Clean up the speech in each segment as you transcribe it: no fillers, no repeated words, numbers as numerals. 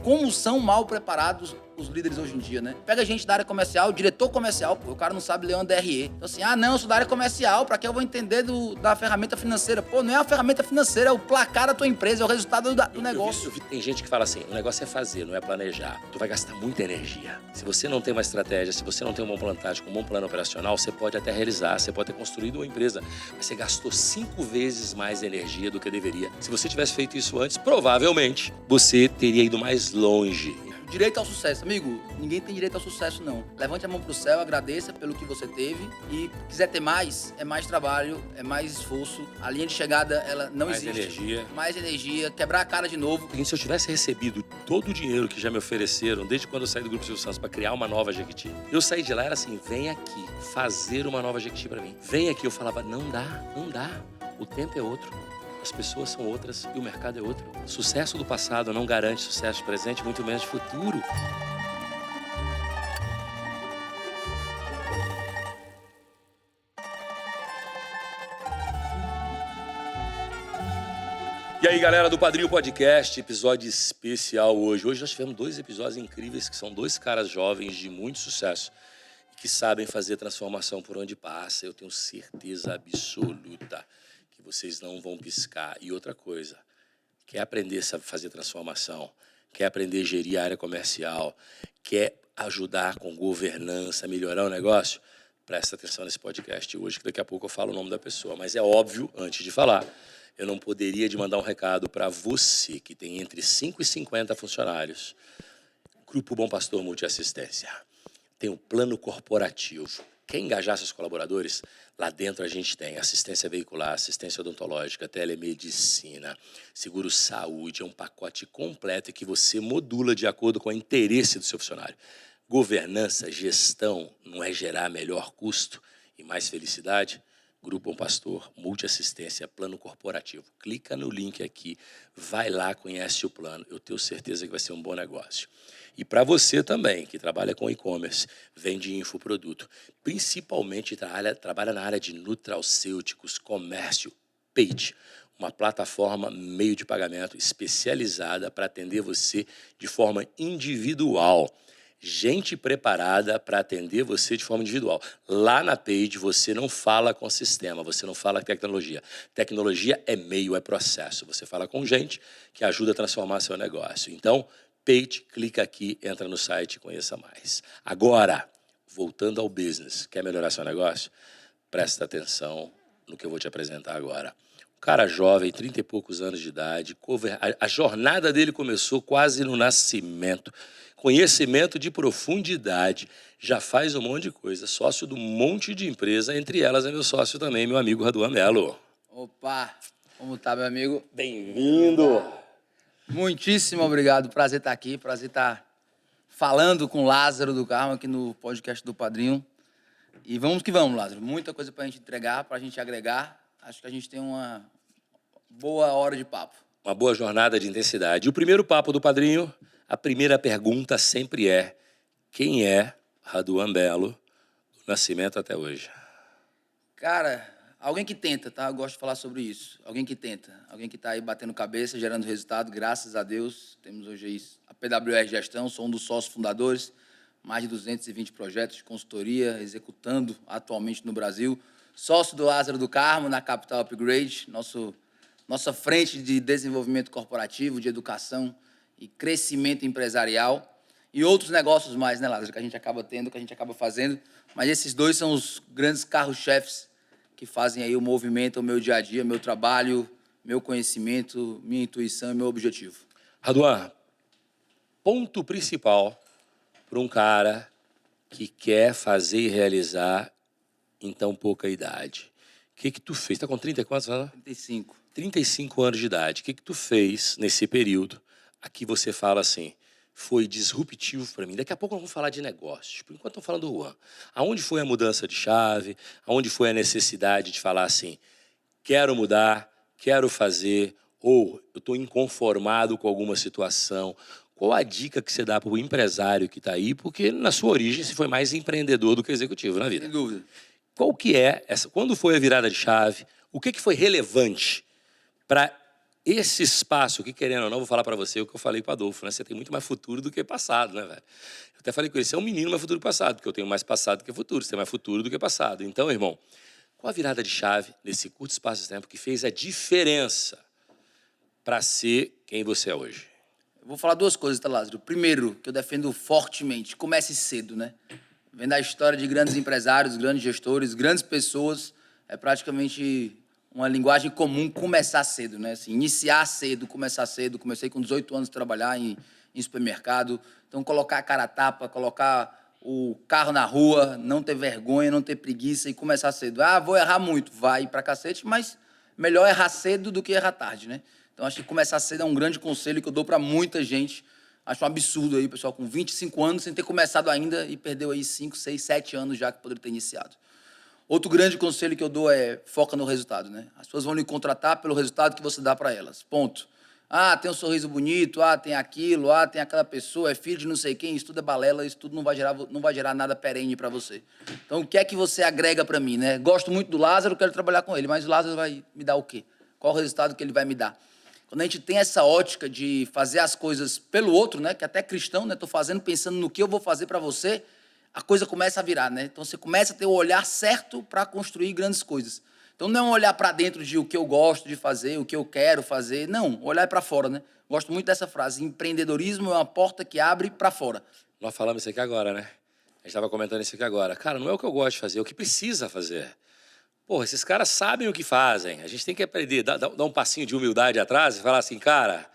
como são mal preparados os líderes hoje em dia, né? Pega gente da área comercial, diretor comercial, pô, o cara não sabe ler uma DRE. Então assim, não, eu sou da área comercial, pra que eu vou entender da ferramenta financeira? Pô, não é a ferramenta financeira, é o placar da tua empresa, é o resultado do negócio. Tem gente que fala assim, o negócio é fazer, não é planejar. Tu vai gastar muita energia. Se você não tem uma estratégia, se você não tem um bom plano tático, um bom plano operacional, você pode até realizar, você pode ter construído uma empresa, mas você gastou 5 vezes mais energia do que deveria. Se você tivesse feito isso antes, provavelmente você teria ido mais longe. Direito ao sucesso. Amigo, ninguém tem direito ao sucesso, não. Levante a mão pro céu, agradeça pelo que você teve e quiser ter mais, é mais trabalho, é mais esforço. A linha de chegada, ela não existe. Mais energia. Mais energia, quebrar a cara de novo. Se eu tivesse recebido todo o dinheiro que já me ofereceram, desde quando eu saí do Grupo Silvio Santos para criar uma nova Jequiti, eu saí de lá, era assim, vem aqui fazer uma nova Jequiti para mim. Vem aqui, eu falava, não dá, o tempo é outro. As pessoas são outras e o mercado é outro. Sucesso do passado não garante sucesso presente, muito menos de futuro. E aí, galera do Padrinho Podcast, episódio especial hoje. Hoje nós tivemos 2 episódios incríveis, que são 2 caras jovens de muito sucesso, que sabem fazer transformação por onde passa. Eu tenho certeza absoluta que vocês não vão piscar. E outra coisa, quer aprender a fazer transformação, quer aprender a gerir a área comercial, quer ajudar com governança, melhorar o negócio, presta atenção nesse podcast hoje, que daqui a pouco eu falo o nome da pessoa. Mas é óbvio, antes de falar, eu não poderia de mandar um recado para você que tem entre 5 e 50 funcionários. Grupo Bom Pastor Multiassistência. Tem um plano corporativo. Quer engajar seus colaboradores? Lá dentro a gente tem assistência veicular, assistência odontológica, telemedicina, seguro-saúde. É um pacote completo que você modula de acordo com o interesse do seu funcionário. Governança, gestão, não é gerar melhor custo e mais felicidade? Grupo Bom Pastor, multiassistência, plano corporativo. Clica no link aqui, vai lá, conhece o plano. Eu tenho certeza que vai ser um bom negócio. E para você também, que trabalha com e-commerce, vende infoproduto, principalmente trabalha na área de nutracêuticos, comércio, Page, uma plataforma meio de pagamento especializada para atender você de forma individual. Gente preparada para atender você de forma individual. Lá na Page você não fala com sistema, você não fala com tecnologia. Tecnologia é meio, é processo. Você fala com gente que ajuda a transformar seu negócio. Então, Page, clica aqui, entra no site e conheça mais. Agora, voltando ao business, quer melhorar seu negócio? Presta atenção no que eu vou te apresentar agora. Um cara jovem, 30 e poucos anos de idade, a jornada dele começou quase no nascimento. Conhecimento de profundidade, já faz um monte de coisa, sócio de um monte de empresa, entre elas é meu sócio também, meu amigo Raduan Melo. Opa, como tá, meu amigo? Bem-vindo! Muitíssimo obrigado, prazer estar aqui, prazer estar falando com Lázaro do Carmo aqui no podcast do Padrinho. E vamos que vamos, Lázaro, muita coisa pra gente entregar, pra gente agregar. Acho que a gente tem uma boa hora de papo. Uma boa jornada de intensidade. E o primeiro papo do Padrinho, a primeira pergunta sempre é: quem é Raduan Melo, do nascimento até hoje? Cara, alguém que tenta, tá? Eu gosto de falar sobre isso. Alguém que tenta. Alguém que está aí batendo cabeça, gerando resultado, graças a Deus. Temos hoje aí a PWR Gestão, sou um dos sócios fundadores. Mais de 220 projetos de consultoria, executando atualmente no Brasil. Sócio do Lázaro do Carmo, na Capital Upgrade, nossa frente de desenvolvimento corporativo, de educação e crescimento empresarial. E outros negócios mais, né, Lázaro, que a gente acaba tendo, que a gente acaba fazendo. Mas esses 2 são os grandes carros-chefes que fazem aí o movimento, o meu dia a dia, meu trabalho, meu conhecimento, minha intuição e meu objetivo. Raduan, ponto principal para um cara que quer fazer e realizar em tão pouca idade. O que tu fez? Tá com 30 e quantos anos? 35. 35 anos de idade. O que tu fez nesse período? Aqui você fala assim, foi disruptivo para mim. Daqui a pouco nós vamos falar de negócios. Por enquanto, estamos falando do Juan. Aonde foi a mudança de chave? Aonde foi a necessidade de falar assim, quero mudar, quero fazer, ou eu estou inconformado com alguma situação? Qual a dica que você dá para o empresário que está aí? Porque, na sua origem, você foi mais empreendedor do que executivo na vida. Sem dúvida. Qual que é essa? Quando foi a virada de chave? O que foi relevante para esse espaço, que querendo ou não, vou falar para você o que eu falei para Adolfo, né? Você tem muito mais futuro do que passado, né, velho? Eu até falei com ele, você é um menino mais futuro que passado, porque eu tenho mais passado do que futuro, você tem mais futuro do que passado. Então, irmão, qual a virada de chave nesse curto espaço de tempo que fez a diferença para ser quem você é hoje? Eu vou falar duas coisas, tá, Lázaro? Primeiro, que eu defendo fortemente, comece cedo, né? Vendo a história de grandes empresários, grandes gestores, grandes pessoas, é praticamente uma linguagem comum começar cedo, né? Assim, iniciar cedo, começar cedo. Comecei com 18 anos a trabalhar em supermercado. Então, colocar a cara a tapa, colocar o carro na rua, não ter vergonha, não ter preguiça e começar cedo. Ah, vou errar muito. Vai pra cacete, mas melhor errar cedo do que errar tarde, né? Então, acho que começar cedo é um grande conselho que eu dou para muita gente. Acho um absurdo aí, pessoal, com 25 anos, sem ter começado ainda e perdeu aí 5, 6, 7 anos já que poderia ter iniciado. Outro grande conselho que eu dou é foca no resultado, né? As pessoas vão lhe contratar pelo resultado que você dá para elas, ponto. Ah, tem um sorriso bonito, ah, tem aquilo, ah, tem aquela pessoa, é filho de não sei quem, isso tudo é balela, isso tudo não vai gerar nada perene para você. Então, o que é que você agrega para mim, né? Gosto muito do Lázaro, quero trabalhar com ele, mas o Lázaro vai me dar o quê? Qual o resultado que ele vai me dar? Quando a gente tem essa ótica de fazer as coisas pelo outro, né? Que até cristão, né? Estou fazendo pensando no que eu vou fazer para você, a coisa começa a virar, né? Então você começa a ter o olhar certo para construir grandes coisas. Então não é um olhar para dentro de o que eu gosto de fazer, o que eu quero fazer, não, olhar para fora, né? Gosto muito dessa frase, empreendedorismo é uma porta que abre para fora. Nós falamos isso aqui agora, né? A gente estava comentando isso aqui agora. Cara, não é o que eu gosto de fazer, é o que precisa fazer. Porra, esses caras sabem o que fazem. A gente tem que aprender, dar um passinho de humildade atrás e falar assim, cara,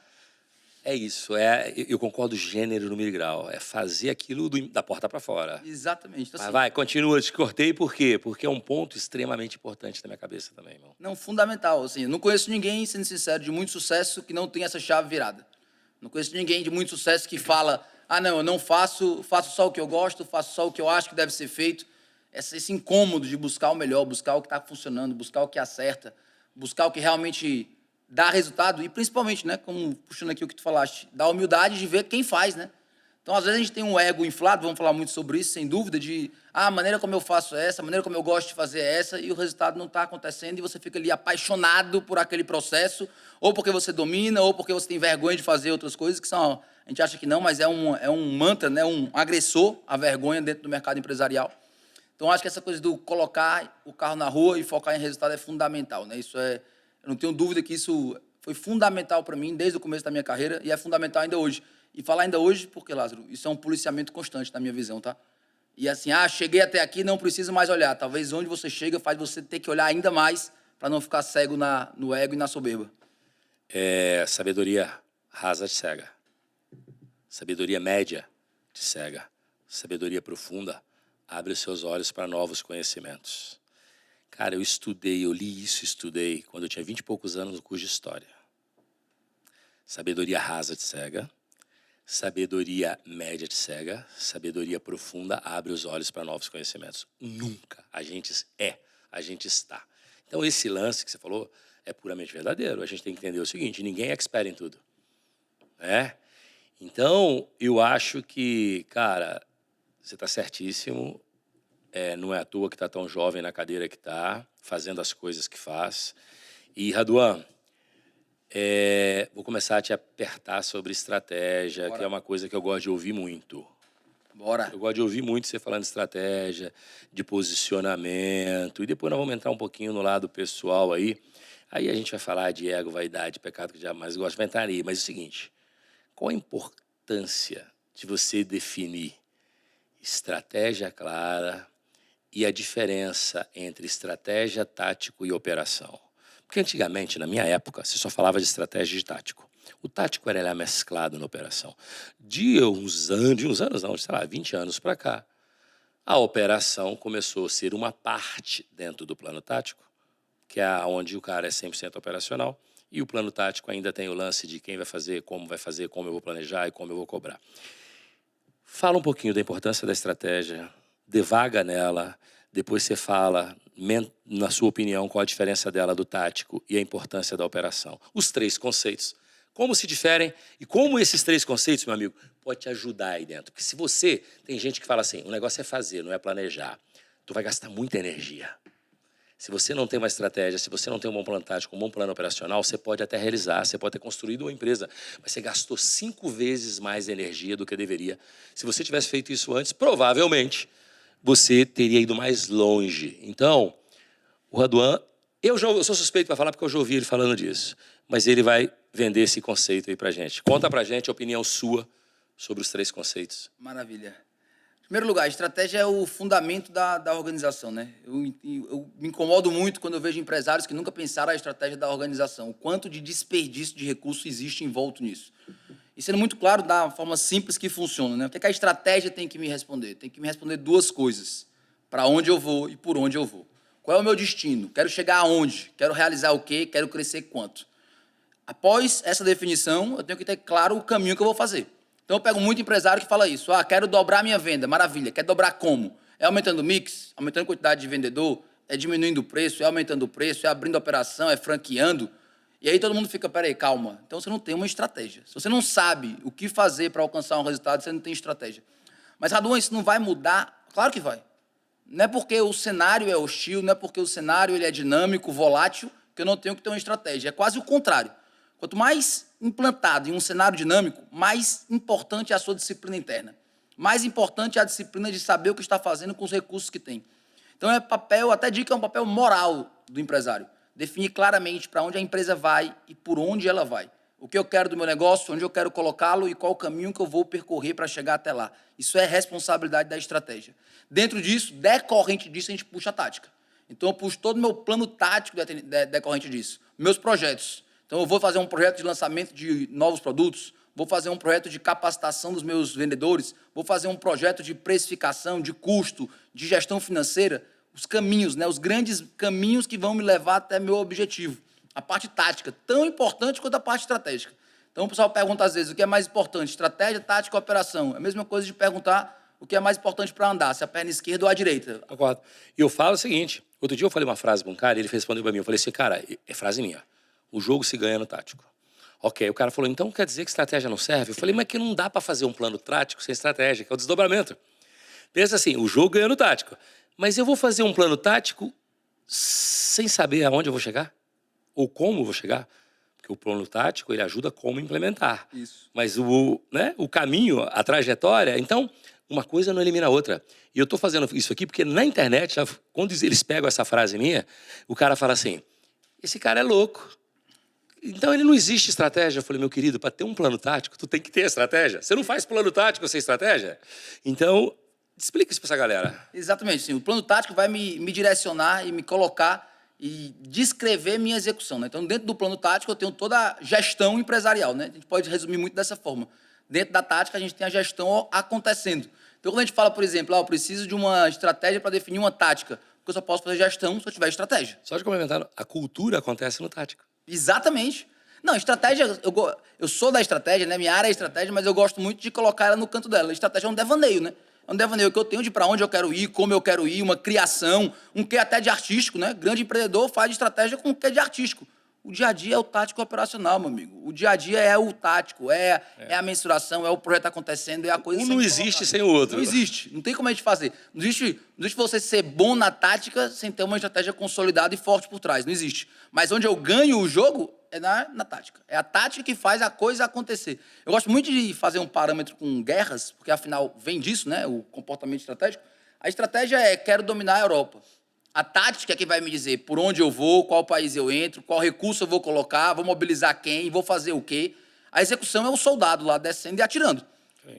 é isso, eu concordo gênero, número e grau. É fazer aquilo da porta para fora. Exatamente. Então, Mas assim, vai, continua, te cortei, por quê? Porque é um ponto extremamente importante na minha cabeça também, irmão. não, fundamental. Assim, eu não conheço ninguém, sendo sincero, de muito sucesso que não tem essa chave virada. Não conheço ninguém de muito sucesso que fala, ah, não, eu não faço, faço só o que eu gosto, faço só o que eu acho que deve ser feito. Esse incômodo de buscar o melhor, buscar o que está funcionando, buscar o que acerta, buscar o que realmente dá resultado e, principalmente, né, como puxando aqui o que tu falaste, da humildade de ver quem faz, né? Então, às vezes, a gente tem um ego inflado, vamos falar muito sobre isso, sem dúvida, de a maneira como eu faço é essa, a maneira como eu gosto de fazer é essa, e o resultado não está acontecendo, e você fica ali apaixonado por aquele processo, ou porque você domina, ou porque você tem vergonha de fazer outras coisas, que são, a gente acha que não, mas é um mantra, né, um agressor à vergonha dentro do mercado empresarial. Então, acho que essa coisa do colocar o carro na rua e focar em resultado é fundamental, né? Eu não tenho dúvida que isso foi fundamental para mim desde o começo da minha carreira e é fundamental ainda hoje. E falar ainda hoje porque, Lázaro, isso é um policiamento constante na minha visão, tá? E assim, cheguei até aqui, não preciso mais olhar. Talvez onde você chega faz você ter que olhar ainda mais para não ficar cego no ego e na soberba. Sabedoria rasa te cega. Sabedoria média te cega. Sabedoria profunda abre os seus olhos para novos conhecimentos. Cara, eu li isso, estudei quando eu tinha 20 e poucos anos no curso de História. Sabedoria rasa te cega. Sabedoria média te cega. Sabedoria profunda abre os olhos para novos conhecimentos. Nunca. A gente está. Então, esse lance que você falou é puramente verdadeiro. A gente tem que entender o seguinte, ninguém é expert em tudo. Né? Então, eu acho que, cara, você está certíssimo. Não é à toa que está tão jovem na cadeira que está, fazendo as coisas que faz. E, Raduan, vou começar a te apertar sobre estratégia, Bora. que é uma coisa que eu gosto de ouvir muito. Bora. Eu gosto de ouvir muito você falando de estratégia, de posicionamento, e depois nós vamos entrar um pouquinho no lado pessoal aí. Aí a gente vai falar de ego, vaidade, pecado que jamais gosto, vai entrar aí. Mas é o seguinte, qual a importância de você definir estratégia clara e a diferença entre estratégia, tático e operação? Porque antigamente, na minha época, você só falava de estratégia e de tático. O tático era mesclado na operação. De uns anos não, sei lá, 20 anos para cá, a operação começou a ser uma parte dentro do plano tático, que é onde o cara é 100% operacional, e o plano tático ainda tem o lance de quem vai fazer, como eu vou planejar e como eu vou cobrar. Fala um pouquinho da importância da estratégia, devaga nela, depois você fala, na sua opinião, qual a diferença dela do tático e a importância da operação. Os 3 conceitos, como se diferem e como esses 3 conceitos, meu amigo, pode te ajudar aí dentro. Porque se tem gente que fala assim, o negócio é fazer, não é planejar, tu vai gastar muita energia. Se você não tem uma estratégia, se você não tem um bom plano tático, um bom plano operacional, você pode até realizar, você pode ter construído uma empresa, mas você gastou 5 vezes mais energia do que deveria. Se você tivesse feito isso antes, provavelmente você teria ido mais longe. Então, o Raduan, eu sou suspeito para falar porque eu já ouvi ele falando disso, mas ele vai vender esse conceito aí para gente. Conta para gente a opinião sua sobre os 3 conceitos. Maravilha. Em primeiro lugar, a estratégia é o fundamento da organização, né? Eu me incomodo muito quando eu vejo empresários que nunca pensaram a estratégia da organização, o quanto de desperdício de recursos existe envolto nisso. E sendo muito claro, da forma simples que funciona, né? O que é que a estratégia tem que me responder? Tem que me responder 2 coisas: para onde eu vou e por onde eu vou. Qual é o meu destino? Quero chegar aonde? Quero realizar o quê? Quero crescer quanto? Após essa definição, eu tenho que ter claro o caminho que eu vou fazer. Então, eu pego muito empresário que fala isso. Quero dobrar minha venda. Maravilha. Quer dobrar como? É aumentando o mix? Aumentando a quantidade de vendedor? É diminuindo o preço? É aumentando o preço? É abrindo a operação? É franqueando? E aí todo mundo fica, peraí, calma. Então, você não tem uma estratégia. Se você não sabe o que fazer para alcançar um resultado, você não tem estratégia. Mas, Raduan, isso não vai mudar? Claro que vai. Não é porque o cenário é hostil, não é porque o cenário ele é dinâmico, volátil, que eu não tenho que ter uma estratégia. É quase o contrário. Quanto mais implantado em um cenário dinâmico, mais importante é a sua disciplina interna. Mais importante é a disciplina de saber o que está fazendo com os recursos que tem. Então, até digo que é um papel moral do empresário. Definir claramente para onde a empresa vai e por onde ela vai. O que eu quero do meu negócio, onde eu quero colocá-lo e qual o caminho que eu vou percorrer para chegar até lá. Isso é responsabilidade da estratégia. Dentro disso, decorrente disso, a gente puxa a tática. Então, eu puxo todo o meu plano tático decorrente disso. Meus projetos. Então, eu vou fazer um projeto de lançamento de novos produtos, vou fazer um projeto de capacitação dos meus vendedores, vou fazer um projeto de precificação, de custo, de gestão financeira, os caminhos, né, os grandes caminhos que vão me levar até meu objetivo. A parte tática, tão importante quanto a parte estratégica. Então, o pessoal pergunta às vezes o que é mais importante, estratégia, tática ou operação. É a mesma coisa de perguntar o que é mais importante para andar, se é a perna esquerda ou a direita. Concordo. E eu falo o seguinte, outro dia eu falei uma frase para um cara e ele respondeu para mim, eu falei assim, cara, é frase minha. O jogo se ganha no tático. Ok, o cara falou, então quer dizer que estratégia não serve? Eu falei, mas que não dá para fazer um plano tático sem estratégia, que é o desdobramento. Pensa assim, o jogo ganha no tático. Mas eu vou fazer um plano tático sem saber aonde eu vou chegar? Ou como eu vou chegar? Porque o plano tático, ele ajuda como implementar. Isso. Mas o caminho, a trajetória, então, uma coisa não elimina a outra. E eu estou fazendo isso aqui porque na internet, quando eles pegam essa frase minha, o cara fala assim, esse cara é louco. Então, ele não existe estratégia. Eu falei, meu querido, para ter um plano tático, tu tem que ter estratégia. Você não faz plano tático sem estratégia? Então, explica isso para essa galera. Exatamente, sim. O plano tático vai me direcionar e me colocar e descrever minha execução, né? Então, dentro do plano tático, eu tenho toda a gestão empresarial, né? A gente pode resumir muito dessa forma. Dentro da tática, a gente tem a gestão acontecendo. Então, quando a gente fala, por exemplo, eu preciso de uma estratégia para definir uma tática, porque eu só posso fazer gestão se eu tiver estratégia. Só de complementar, a cultura acontece no tático. Exatamente. Não, estratégia, eu sou da estratégia, né? Minha área é estratégia, mas eu gosto muito de colocar ela no canto dela. A estratégia é um devaneio, né? É um devaneio que eu tenho de para onde eu quero ir, como eu quero ir, uma criação, um quê até de artístico, né? Grande empreendedor faz de estratégia com um quê de artístico. O dia a dia é o tático operacional, meu amigo. O dia a dia é o tático, é a mensuração, é o projeto acontecendo, é a coisa... Um não existe sem o outro. Não existe. Não tem como a gente fazer. Não existe você ser bom na tática sem ter uma estratégia consolidada e forte por trás. Não existe. Mas onde eu ganho o jogo é na tática. É a tática que faz a coisa acontecer. Eu gosto muito de fazer um parâmetro com guerras, porque afinal vem disso, né? O comportamento estratégico. A estratégia é quero dominar a Europa. A tática é que vai me dizer por onde eu vou, qual país eu entro, qual recurso eu vou colocar, vou mobilizar quem, vou fazer o quê. A execução é o soldado lá descendo e atirando.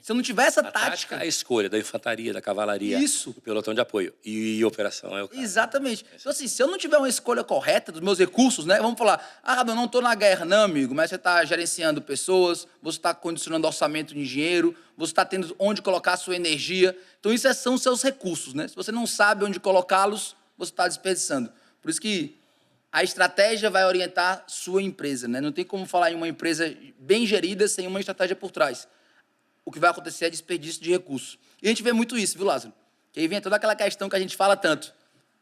Se eu não tiver essa tática... é a escolha da infantaria, da cavalaria, isso, do pelotão de apoio. E operação é o cara. Exatamente. Então, assim, se eu não tiver uma escolha correta dos meus recursos, né? Vamos falar, eu não estou na guerra. Não, amigo, mas você está gerenciando pessoas, você está condicionando orçamento de dinheiro, você está tendo onde colocar a sua energia. Então, isso são os seus recursos, né? Se você não sabe onde colocá-los, você está desperdiçando. Por isso que a estratégia vai orientar sua empresa, né? Não tem como falar em uma empresa bem gerida sem uma estratégia por trás. O que vai acontecer é desperdício de recursos. E a gente vê muito isso, viu, Lázaro? Que aí vem toda aquela questão que a gente fala tanto.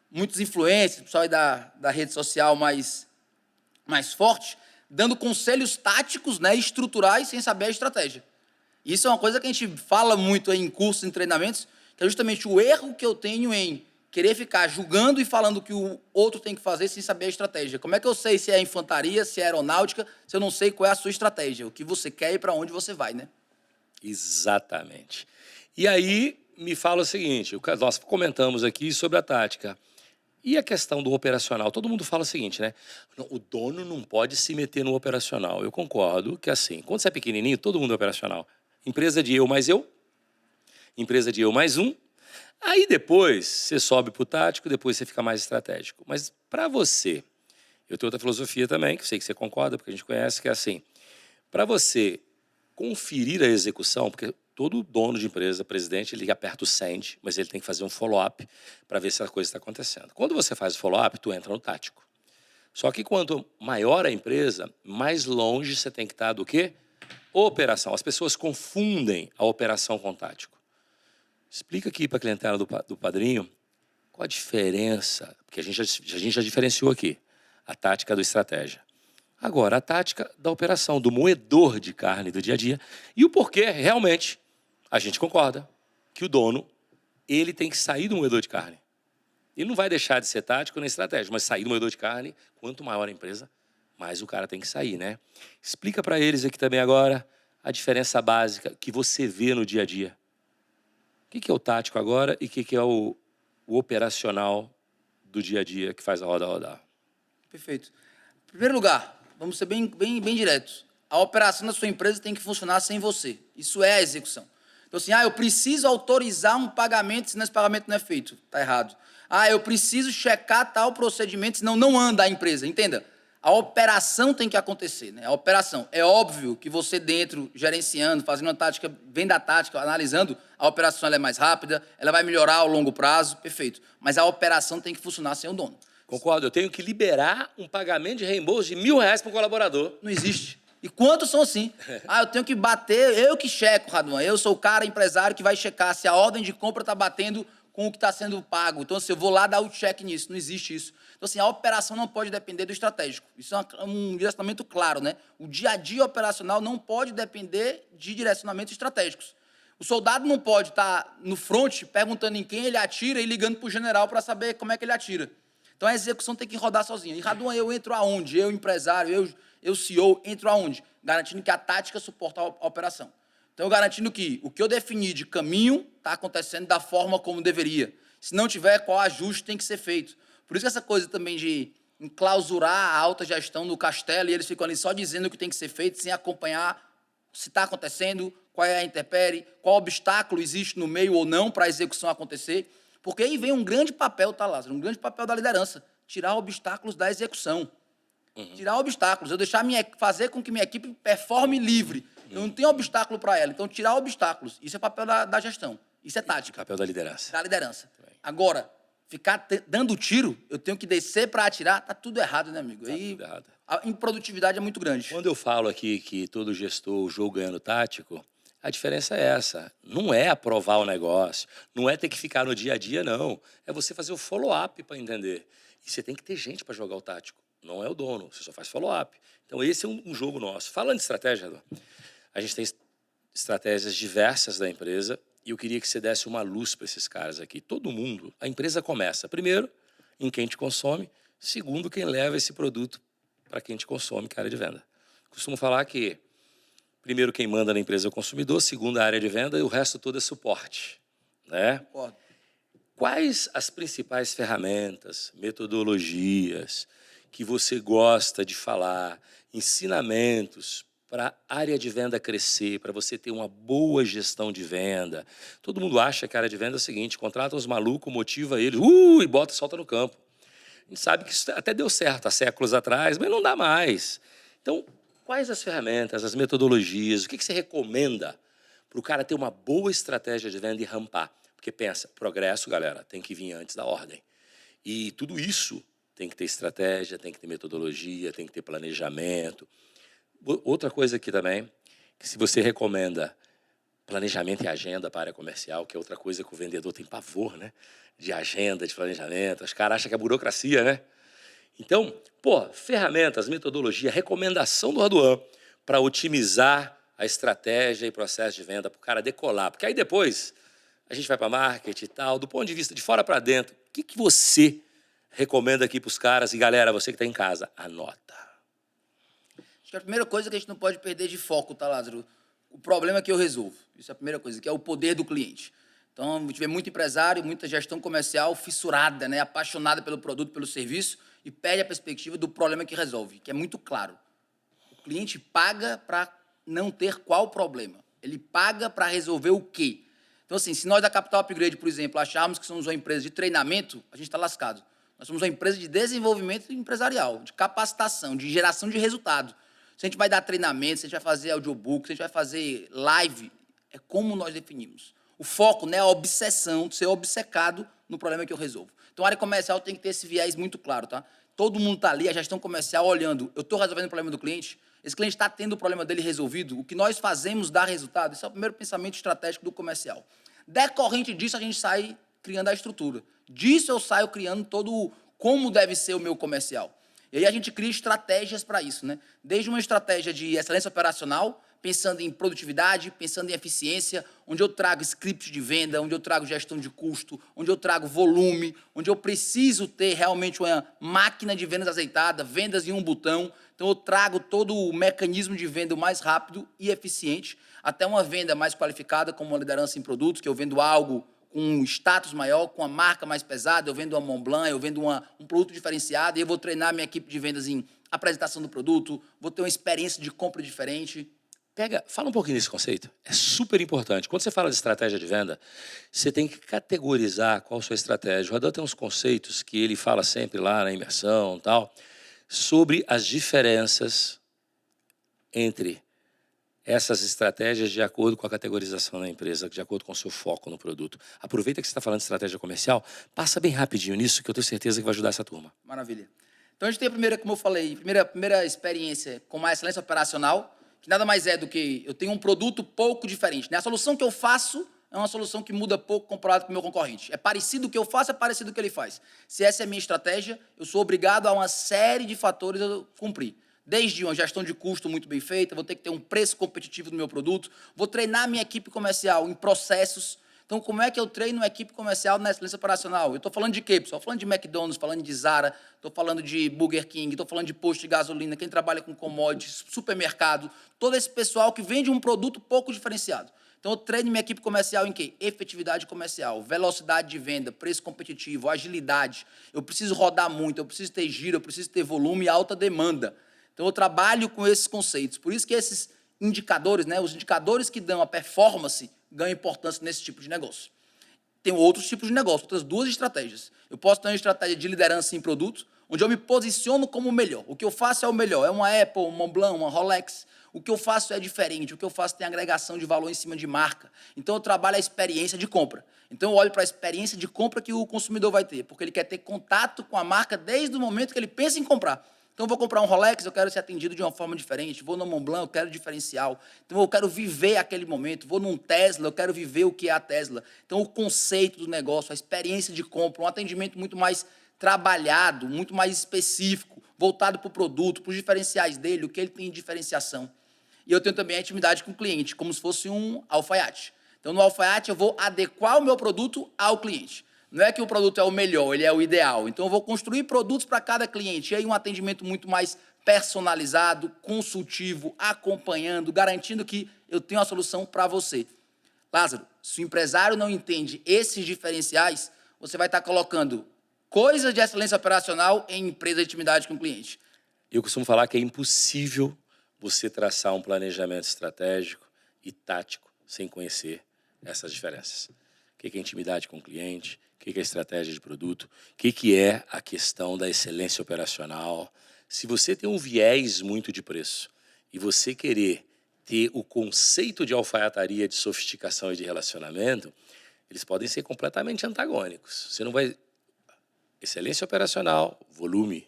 Muitos influencers, pessoal aí da rede social mais forte, dando conselhos táticos, né, estruturais, sem saber a estratégia. Isso é uma coisa que a gente fala muito aí em cursos, em treinamentos, que é justamente o erro que eu tenho em querer ficar julgando e falando o que o outro tem que fazer sem saber a estratégia. Como é que eu sei se é infantaria, se é aeronáutica, se eu não sei qual é a sua estratégia, o que você quer e para onde você vai, né? Exatamente. E aí, me fala o seguinte, nós comentamos aqui sobre a tática. E a questão do operacional? Todo mundo fala o seguinte, né? O dono não pode se meter no operacional. Eu concordo que, assim, quando você é pequenininho, todo mundo é operacional. Empresa de eu mais eu, empresa de eu mais um. Aí depois você sobe para o tático, depois você fica mais estratégico. Mas para você, eu tenho outra filosofia também, que sei que você concorda, porque a gente conhece, que é assim, para você conferir a execução, porque todo dono de empresa, presidente, ele aperta o send, mas ele tem que fazer um follow-up para ver se a coisa está acontecendo. Quando você faz o follow-up, tu entra no tático. Só que quanto maior a empresa, mais longe você tem que estar do quê? Operação. As pessoas confundem a operação com o tático. Explica aqui para a clientela do Padrinho qual a diferença, porque a gente já diferenciou aqui a tática do estratégia. Agora, a tática da operação, do moedor de carne do dia a dia e o porquê, realmente, a gente concorda que o dono, ele tem que sair do moedor de carne. Ele não vai deixar de ser tático nem estratégico, mas sair do moedor de carne, quanto maior a empresa, mais o cara tem que sair, né? Explica para eles aqui também agora a diferença básica que você vê no dia a dia. O que é o tático agora e o que é o operacional do dia a dia que faz a roda rodar? Perfeito. Em primeiro lugar, vamos ser bem diretos. A operação da sua empresa tem que funcionar sem você. Isso é a execução. Então, assim, eu preciso autorizar um pagamento, senão esse pagamento não é feito. Está errado. Eu preciso checar tal procedimento, senão não anda a empresa. Entenda? A operação tem que acontecer, né? A operação. É óbvio que você dentro, gerenciando, fazendo uma tática, vendo a tática, analisando, a operação ela é mais rápida, ela vai melhorar ao longo prazo, perfeito. Mas a operação tem que funcionar sem o dono. Concordo, eu tenho que liberar um pagamento de reembolso de R$1.000 para o colaborador. Não existe. E quantos são assim? Eu tenho que bater, eu que checo, Raduan. Eu sou o cara empresário que vai checar se a ordem de compra está batendo com o que está sendo pago. Então, assim, eu vou lá dar o check nisso. Não existe isso. Então, assim, a operação não pode depender do estratégico. Isso é um direcionamento claro, né? O dia a dia operacional não pode depender de direcionamentos estratégicos. O soldado não pode estar no front perguntando em quem ele atira e ligando para o general para saber como é que ele atira. Então, a execução tem que rodar sozinha. E, Raduan, eu entro aonde? Eu, empresário, eu CEO, entro aonde? Garantindo que a tática suporta a operação. Então, garantindo que o que eu defini de caminho está acontecendo da forma como deveria. Se não tiver, qual ajuste tem que ser feito. Por isso que essa coisa também de enclausurar a alta gestão no castelo e eles ficam ali só dizendo o que tem que ser feito, sem acompanhar se está acontecendo, qual é a intempérie, qual obstáculo existe no meio ou não para a execução acontecer. Porque aí vem um grande papel, tá, Lázaro? Um grande papel da liderança. Tirar obstáculos da execução. Tirar obstáculos. Eu deixar fazer com que minha equipe performe livre. Eu não tenho obstáculo para ela. Então, tirar obstáculos. Isso é papel da gestão. Isso é tática. Papel da liderança. Da liderança. Agora, ficar dando tiro, eu tenho que descer para atirar, tá tudo errado, né, amigo? Tá tudo errado. A improdutividade é muito grande. Quando eu falo aqui que todo gestor, o jogo ganhando tático, a diferença é essa. Não é aprovar o negócio, não é ter que ficar no dia a dia, não. É você fazer o follow-up para entender. E você tem que ter gente para jogar o tático. Não é o dono, você só faz follow-up. Então, esse é um jogo nosso. Falando de estratégia, Eduardo, a gente tem estratégias diversas da empresa e eu queria que você desse uma luz para esses caras aqui. Todo mundo, a empresa começa, primeiro, em quem te consome, segundo, quem leva esse produto para quem te consome, que é a área de venda. Costumo falar que, primeiro, quem manda na empresa é o consumidor, segundo, a área de venda e o resto todo é suporte. Né? Concordo. Quais as principais ferramentas, metodologias que você gosta de falar, ensinamentos para a área de venda crescer, para você ter uma boa gestão de venda? Todo mundo acha que a área de venda é o seguinte, contrata os malucos, motiva eles, e bota e solta no campo. A gente sabe que isso até deu certo há séculos atrás, mas não dá mais. Então, quais as ferramentas, as metodologias, o que você recomenda para o cara ter uma boa estratégia de venda e rampar? Porque pensa, progresso, galera, tem que vir antes da ordem. E tudo isso tem que ter estratégia, tem que ter metodologia, tem que ter planejamento. Outra coisa aqui também, que se você recomenda planejamento e agenda para a área comercial, que é outra coisa que o vendedor tem pavor, né? De agenda, de planejamento. Os caras acham que é burocracia, né? Então, ferramentas, metodologia, recomendação do Raduan para otimizar a estratégia e processo de venda para o cara decolar. Porque aí depois a gente vai para marketing e tal, do ponto de vista de fora para dentro, que você recomenda aqui para os caras? E, galera, você que está em casa, anota. Acho que a primeira coisa que a gente não pode perder de foco, tá, Lázaro? O problema que eu resolvo. Isso é a primeira coisa, que é o poder do cliente. Então, a gente vê muito empresário, muita gestão comercial fissurada, né, apaixonada pelo produto, pelo serviço, e perde a perspectiva do problema que resolve, que é muito claro. O cliente paga para não ter qual problema. Ele paga para resolver o quê? Então, assim, se nós da Capital Upgrade, por exemplo, acharmos que somos uma empresa de treinamento, a gente está lascado. Nós somos uma empresa de desenvolvimento empresarial, de capacitação, de geração de resultado. Se a gente vai dar treinamento, se a gente vai fazer audiobook, se a gente vai fazer live, é como nós definimos. O foco, né, a obsessão, de ser obcecado no problema que eu resolvo. Então, a área comercial tem que ter esse viés muito claro, tá? Todo mundo está ali, a gestão comercial, olhando, eu estou resolvendo o problema do cliente, esse cliente está tendo o problema dele resolvido, o que nós fazemos dá resultado. Esse é o primeiro pensamento estratégico do comercial. Decorrente disso, a gente sai criando a estrutura. Disso eu saio criando todo como deve ser o meu comercial. E aí a gente cria estratégias para isso, né? Desde uma estratégia de excelência operacional, pensando em produtividade, pensando em eficiência, onde eu trago script de venda, onde eu trago gestão de custo, onde eu trago volume, onde eu preciso ter realmente uma máquina de vendas azeitada, vendas em um botão. Então, eu trago todo o mecanismo de venda mais rápido e eficiente, até uma venda mais qualificada, como uma liderança em produtos, que eu vendo algo com um status maior, com uma marca mais pesada, eu vendo uma Montblanc, eu vendo um produto diferenciado, e eu vou treinar minha equipe de vendas em apresentação do produto, vou ter uma experiência de compra diferente. Fala um pouquinho desse conceito. É super importante. Quando você fala de estratégia de venda, você tem que categorizar qual a sua estratégia. O Radan tem uns conceitos que ele fala sempre lá na imersão e tal, sobre as diferenças entre essas estratégias de acordo com a categorização da empresa, de acordo com o seu foco no produto. Aproveita que você está falando de estratégia comercial, passa bem rapidinho nisso, que eu tenho certeza que vai ajudar essa turma. Maravilha. Então, a gente tem a primeira, como eu falei, primeira experiência com a excelência operacional, que nada mais é do que eu tenho um produto pouco diferente, né? A solução que eu faço é uma solução que muda pouco comparado com o meu concorrente. É parecido o que eu faço, é parecido o que ele faz. Se essa é a minha estratégia, eu sou obrigado a uma série de fatores a cumprir. Desde uma gestão de custo muito bem feita, vou ter que ter um preço competitivo do meu produto, vou treinar minha equipe comercial em processos. Então, como é que eu treino uma equipe comercial na excelência operacional? Eu estou falando de quê, pessoal? Estou falando de McDonald's, falando de Zara, estou falando de Burger King, estou falando de posto de gasolina, quem trabalha com commodities, supermercado, todo esse pessoal que vende um produto pouco diferenciado. Então, eu treino minha equipe comercial em quê? Efetividade comercial, velocidade de venda, preço competitivo, agilidade. Eu preciso rodar muito, eu preciso ter giro, eu preciso ter volume e alta demanda. Então, eu trabalho com esses conceitos. Por isso que esses indicadores, né, os indicadores que dão a performance, ganham importância nesse tipo de negócio. Tem outros tipos de negócio, outras duas estratégias. Eu posso ter uma estratégia de liderança em produto, onde eu me posiciono como o melhor. O que eu faço é o melhor. É uma Apple, uma Montblanc, uma Rolex. O que eu faço é diferente. O que eu faço tem agregação de valor em cima de marca. Então, eu trabalho a experiência de compra. Então, eu olho para a experiência de compra que o consumidor vai ter, porque ele quer ter contato com a marca desde o momento que ele pensa em comprar. Então, eu vou comprar um Rolex, eu quero ser atendido de uma forma diferente. Vou no Montblanc, eu quero diferencial. Então, eu quero viver aquele momento. Vou num Tesla, eu quero viver o que é a Tesla. Então, o conceito do negócio, a experiência de compra, um atendimento muito mais trabalhado, muito mais específico, voltado para o produto, para os diferenciais dele, o que ele tem de diferenciação. E eu tenho também a intimidade com o cliente, como se fosse um alfaiate. Então, no alfaiate, eu vou adequar o meu produto ao cliente. Não é que o produto é o melhor, ele é o ideal. Então, eu vou construir produtos para cada cliente. E aí, um atendimento muito mais personalizado, consultivo, acompanhando, garantindo que eu tenho a solução para você. Lázaro, se o empresário não entende esses diferenciais, você vai estar colocando coisas de excelência operacional em empresa de intimidade com o cliente. Eu costumo falar que é impossível você traçar um planejamento estratégico e tático sem conhecer essas diferenças. O que é intimidade com o cliente? O que é estratégia de produto? O que é a questão da excelência operacional? Se você tem um viés muito de preço e você querer ter o conceito de alfaiataria, de sofisticação e de relacionamento, eles podem ser completamente antagônicos. Você não vai... Excelência operacional, volume.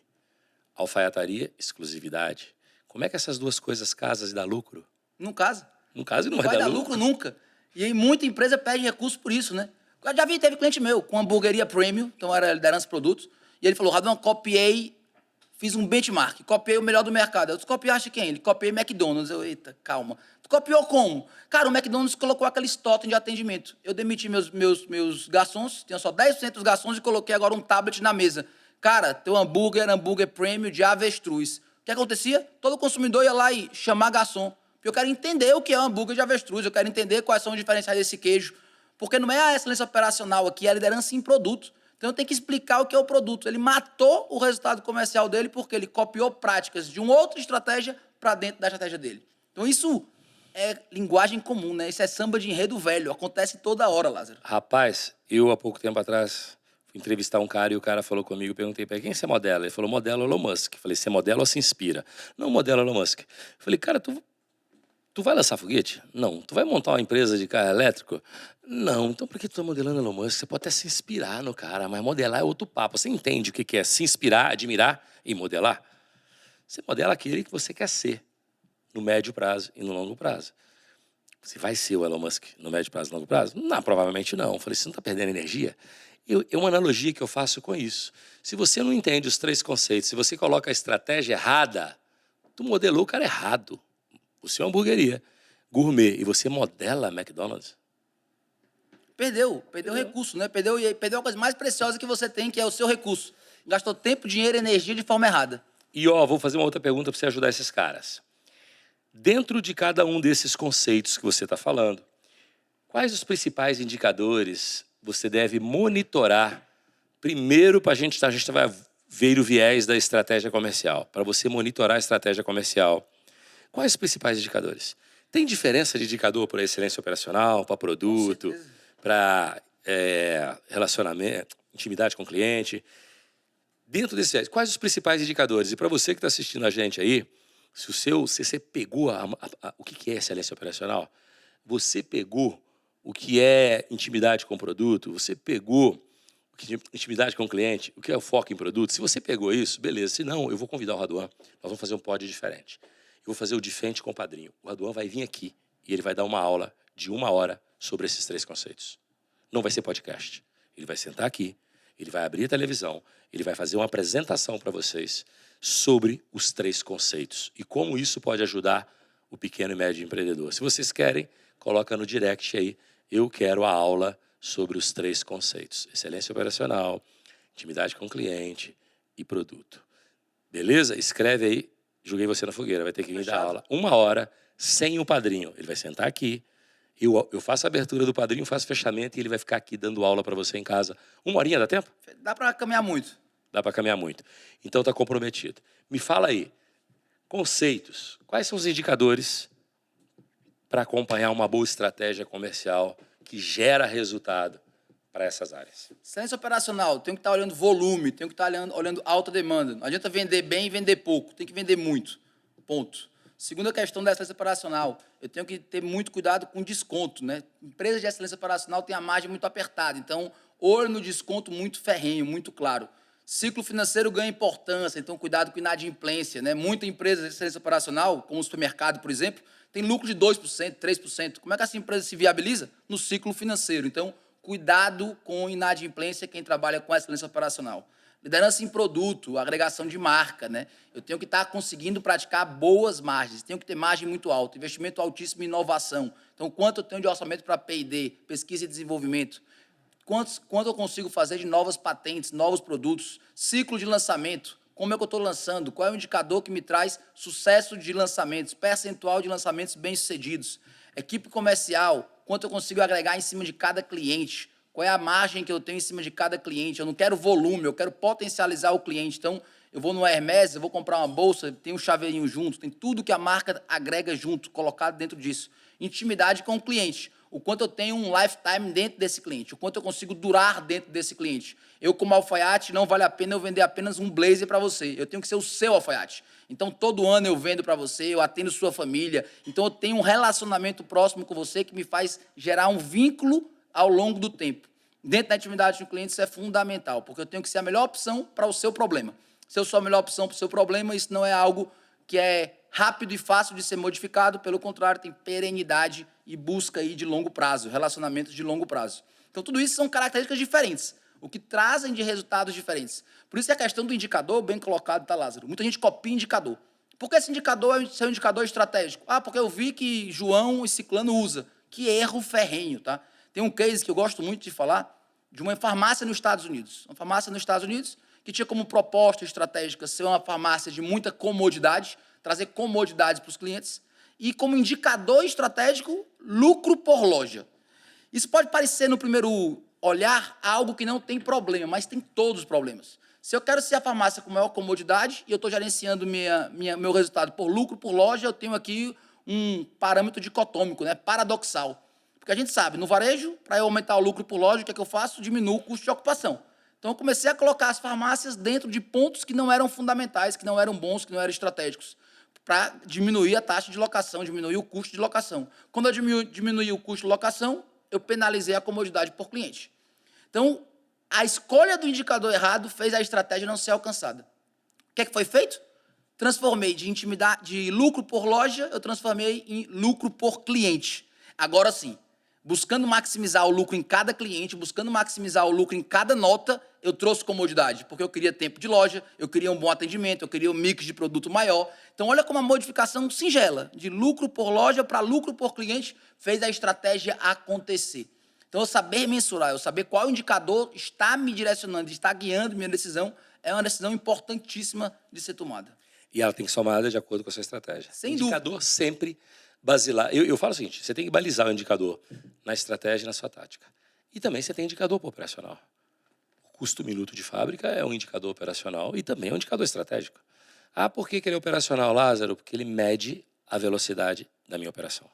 Alfaiataria, exclusividade. Como é que essas duas coisas casam e dá lucro? Não casa. Não casa e não vai dar lucro nunca. E aí muita empresa perde recurso por isso, né? Eu já vi, teve cliente meu com hamburgueria premium, então era liderança de produtos, e ele falou, Radon, copiei, fiz um benchmark, copiei o melhor do mercado. Eu disse, copiaste quem? Ele, copiei McDonald's. Eu, eita, calma. Tu Copiou como? Cara, o McDonald's colocou aquele totem de atendimento. Eu demiti meus garçons, tinha só 10% dos garçons e coloquei agora um tablet na mesa. Cara, teu hambúrguer premium de avestruz. O que acontecia? Todo consumidor ia lá e chamar garçom. Porque eu quero entender o que é um hambúrguer de avestruz, eu quero entender quais são os diferenciais desse queijo. Porque não é a excelência operacional aqui, é a liderança em produto. Então eu tenho que explicar o que é o produto. Ele matou o resultado comercial dele porque ele copiou práticas de uma outra estratégia para dentro da estratégia dele. Então isso é linguagem comum, né? Isso é samba de enredo velho. Acontece toda hora, Lázaro. Rapaz, eu há pouco tempo atrás fui entrevistar um cara e o cara falou comigo, perguntei para quem você modela? Ele falou, modelo Elon Musk. Falei, você modela ou se inspira? Não, modelo Elon Musk. Falei, cara, tu vai lançar foguete? Não. Tu vai montar uma empresa de carro elétrico? Não. Então por que tu tá modelando Elon Musk? Você pode até se inspirar no cara, mas modelar é outro papo. Você entende o que é se inspirar, admirar e modelar? Você modela aquele que você quer ser, no médio prazo e no longo prazo. Você vai ser o Elon Musk no médio prazo e longo prazo? Não, provavelmente não. Eu falei, você não está perdendo energia? É uma analogia que eu faço com isso. Se você não entende os 3 conceitos, se você coloca a estratégia errada, tu modelou o cara errado. O seu hamburgueria gourmet e você modela McDonald's? Perdeu recurso, né? Perdeu a coisa mais preciosa que você tem, que é o seu recurso. Gastou tempo, dinheiro e energia de forma errada. E, vou fazer uma outra pergunta para você ajudar esses caras. Dentro de cada um desses conceitos que você está falando, quais os principais indicadores você deve monitorar primeiro para a gente vai ver o viés da estratégia comercial, para você monitorar a estratégia comercial? Quais os principais indicadores? Tem diferença de indicador para excelência operacional, para produto, para relacionamento, intimidade com o cliente? Dentro desses viés, quais os principais indicadores? E para você que está assistindo a gente aí, se você pegou o que é excelência operacional, você pegou o que é intimidade com o produto, você pegou o que é intimidade com o cliente, o que é o foco em produto, se você pegou isso, beleza. Se não, eu vou convidar o Raduan, nós vamos fazer um pod diferente. Eu vou fazer o diferente com o padrinho. O Raduan vai vir aqui e ele vai dar uma aula de 1 hora sobre esses 3 conceitos. Não vai ser podcast. Ele vai sentar aqui, ele vai abrir a televisão, ele vai fazer uma apresentação para vocês sobre os 3 conceitos e como isso pode ajudar o pequeno e médio empreendedor. Se vocês querem, coloca no direct aí, eu quero a aula sobre os 3 conceitos. Excelência operacional, intimidade com o cliente e produto. Beleza? Escreve aí, joguei você na fogueira, vai ter que vir dar aula 1 hora sem o padrinho. Ele vai sentar aqui, eu faço a abertura do padrinho, faço fechamento e ele vai ficar aqui dando aula para você em casa. 1 horinha, dá tempo? Dá para caminhar muito. Dá para caminhar muito. Então está comprometido. Me fala aí, conceitos. Quais são os indicadores para acompanhar uma boa estratégia comercial que gera resultado para essas áreas? Excelência operacional, tem que estar olhando volume, tem que estar olhando alta demanda. Não adianta vender bem e vender pouco, tem que vender muito. Ponto. Segunda questão da excelência operacional, eu tenho que ter muito cuidado com desconto, né? Empresas de excelência operacional têm a margem muito apertada, então, olho no desconto muito ferrenho, muito claro. Ciclo financeiro ganha importância, então cuidado com inadimplência, né? Muita empresa de excelência operacional, como o supermercado, por exemplo, tem lucro de 2%, 3%. Como é que essa empresa se viabiliza? No ciclo financeiro. Então, cuidado com inadimplência quem trabalha com excelência operacional. Liderança em produto, agregação de marca, né? Eu tenho que estar conseguindo praticar boas margens, tenho que ter margem muito alta, investimento altíssimo em inovação. Então, quanto eu tenho de orçamento para P&D, pesquisa e desenvolvimento? Quanto eu consigo fazer de novas patentes, novos produtos? Ciclo de lançamento, como é que eu estou lançando? Qual é o indicador que me traz sucesso de lançamentos, percentual de lançamentos bem-sucedidos? Equipe comercial, quanto eu consigo agregar em cima de cada cliente? Qual é a margem que eu tenho em cima de cada cliente? Eu não quero volume, eu quero potencializar o cliente. Então, eu vou no Hermès, eu vou comprar uma bolsa, tem um chaveirinho junto, tem tudo que a marca agrega junto, colocado dentro disso. Intimidade com o cliente. O quanto eu tenho um lifetime dentro desse cliente, o quanto eu consigo durar dentro desse cliente. Eu, como alfaiate, não vale a pena eu vender apenas um blazer para você. Eu tenho que ser o seu alfaiate. Então, todo ano eu vendo para você, eu atendo sua família. Então, eu tenho um relacionamento próximo com você que me faz gerar um vínculo ao longo do tempo. Dentro da intimidade do cliente, isso é fundamental, porque eu tenho que ser a melhor opção para o seu problema. Se eu sou a melhor opção para o seu problema, isso não é algo que é rápido e fácil de ser modificado, pelo contrário, tem perenidade e busca aí de longo prazo, relacionamentos de longo prazo. Então, tudo isso são características diferentes, o que trazem de resultados diferentes. Por isso que a questão do indicador, bem colocado, tá, Lázaro? Muita gente copia indicador. Por que esse indicador é um indicador estratégico? Ah, porque eu vi que João e Ciclano usa. Que erro ferrenho, tá? Tem um case que eu gosto muito de falar, de uma farmácia nos Estados Unidos. Uma farmácia nos Estados Unidos que tinha como proposta estratégica ser uma farmácia de muita comodidade, trazer comodidades para os clientes, e como indicador estratégico, lucro por loja. Isso pode parecer, no primeiro olhar, algo que não tem problema, mas tem todos os problemas. Se eu quero ser a farmácia com maior comodidade e eu estou gerenciando meu resultado por lucro por loja, eu tenho aqui um parâmetro dicotômico, né, paradoxal. Porque a gente sabe, no varejo, para eu aumentar o lucro por loja, o que é que eu faço? Diminuo o custo de ocupação. Então, eu comecei a colocar as farmácias dentro de pontos que não eram fundamentais, que não eram bons, que não eram estratégicos, para diminuir a taxa de locação, diminuir o custo de locação. Quando eu diminuí o custo de locação, eu penalizei a comodidade por cliente. Então, a escolha do indicador errado fez a estratégia não ser alcançada. O que é que foi feito? Transformei de lucro por loja, eu transformei em lucro por cliente. Agora sim, buscando maximizar o lucro em cada cliente, buscando maximizar o lucro em cada nota, eu trouxe comodidade, porque eu queria tempo de loja, eu queria um bom atendimento, eu queria um mix de produto maior. Então, olha como a modificação singela, de lucro por loja para lucro por cliente, fez a estratégia acontecer. Então, eu saber mensurar, eu saber qual indicador está me direcionando, está guiando minha decisão, é uma decisão importantíssima de ser tomada. E ela tem que ser somada de acordo com a sua estratégia. Sem indicador dúvida. Sempre basilar. Eu falo o seguinte, você tem que balizar o indicador na estratégia e na sua tática. E também você tem indicador operacional. O custo minuto de fábrica é um indicador operacional e também é um indicador estratégico. Ah, por que ele é operacional, Lázaro? Porque ele mede a velocidade da minha operação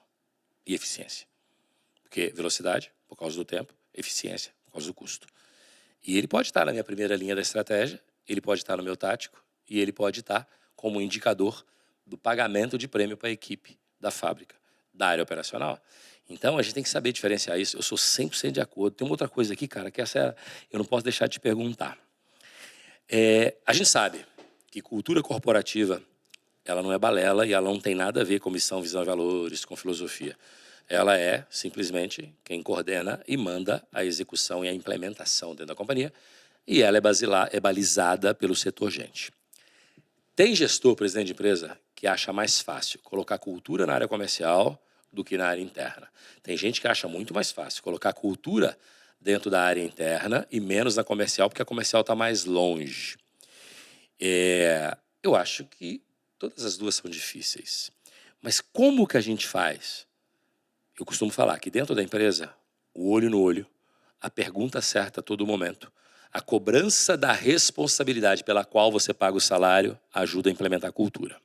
e eficiência. Porque velocidade, por causa do tempo, eficiência, por causa do custo. E ele pode estar na minha primeira linha da estratégia, ele pode estar no meu tático e ele pode estar como indicador do pagamento de prêmio para a equipe da fábrica, da área operacional. Então, a gente tem que saber diferenciar isso. Eu sou 100% de acordo. Tem uma outra coisa aqui, cara, que essa eu não posso deixar de te perguntar. A gente sabe que cultura corporativa, ela não é balela e ela não tem nada a ver com missão, visão e valores, com filosofia. Ela é, simplesmente, quem coordena e manda a execução e a implementação dentro da companhia, e ela é balizada pelo setor gente. Tem gestor, presidente de empresa, que acha mais fácil colocar cultura na área comercial do que na área interna. Tem gente que acha muito mais fácil colocar cultura dentro da área interna e menos na comercial, porque a comercial está mais longe. Eu acho que todas as duas são difíceis. Mas como que a gente faz? Eu costumo falar que dentro da empresa, o olho no olho, a pergunta certa a todo momento, a cobrança da responsabilidade pela qual você paga o salário ajuda a implementar a cultura.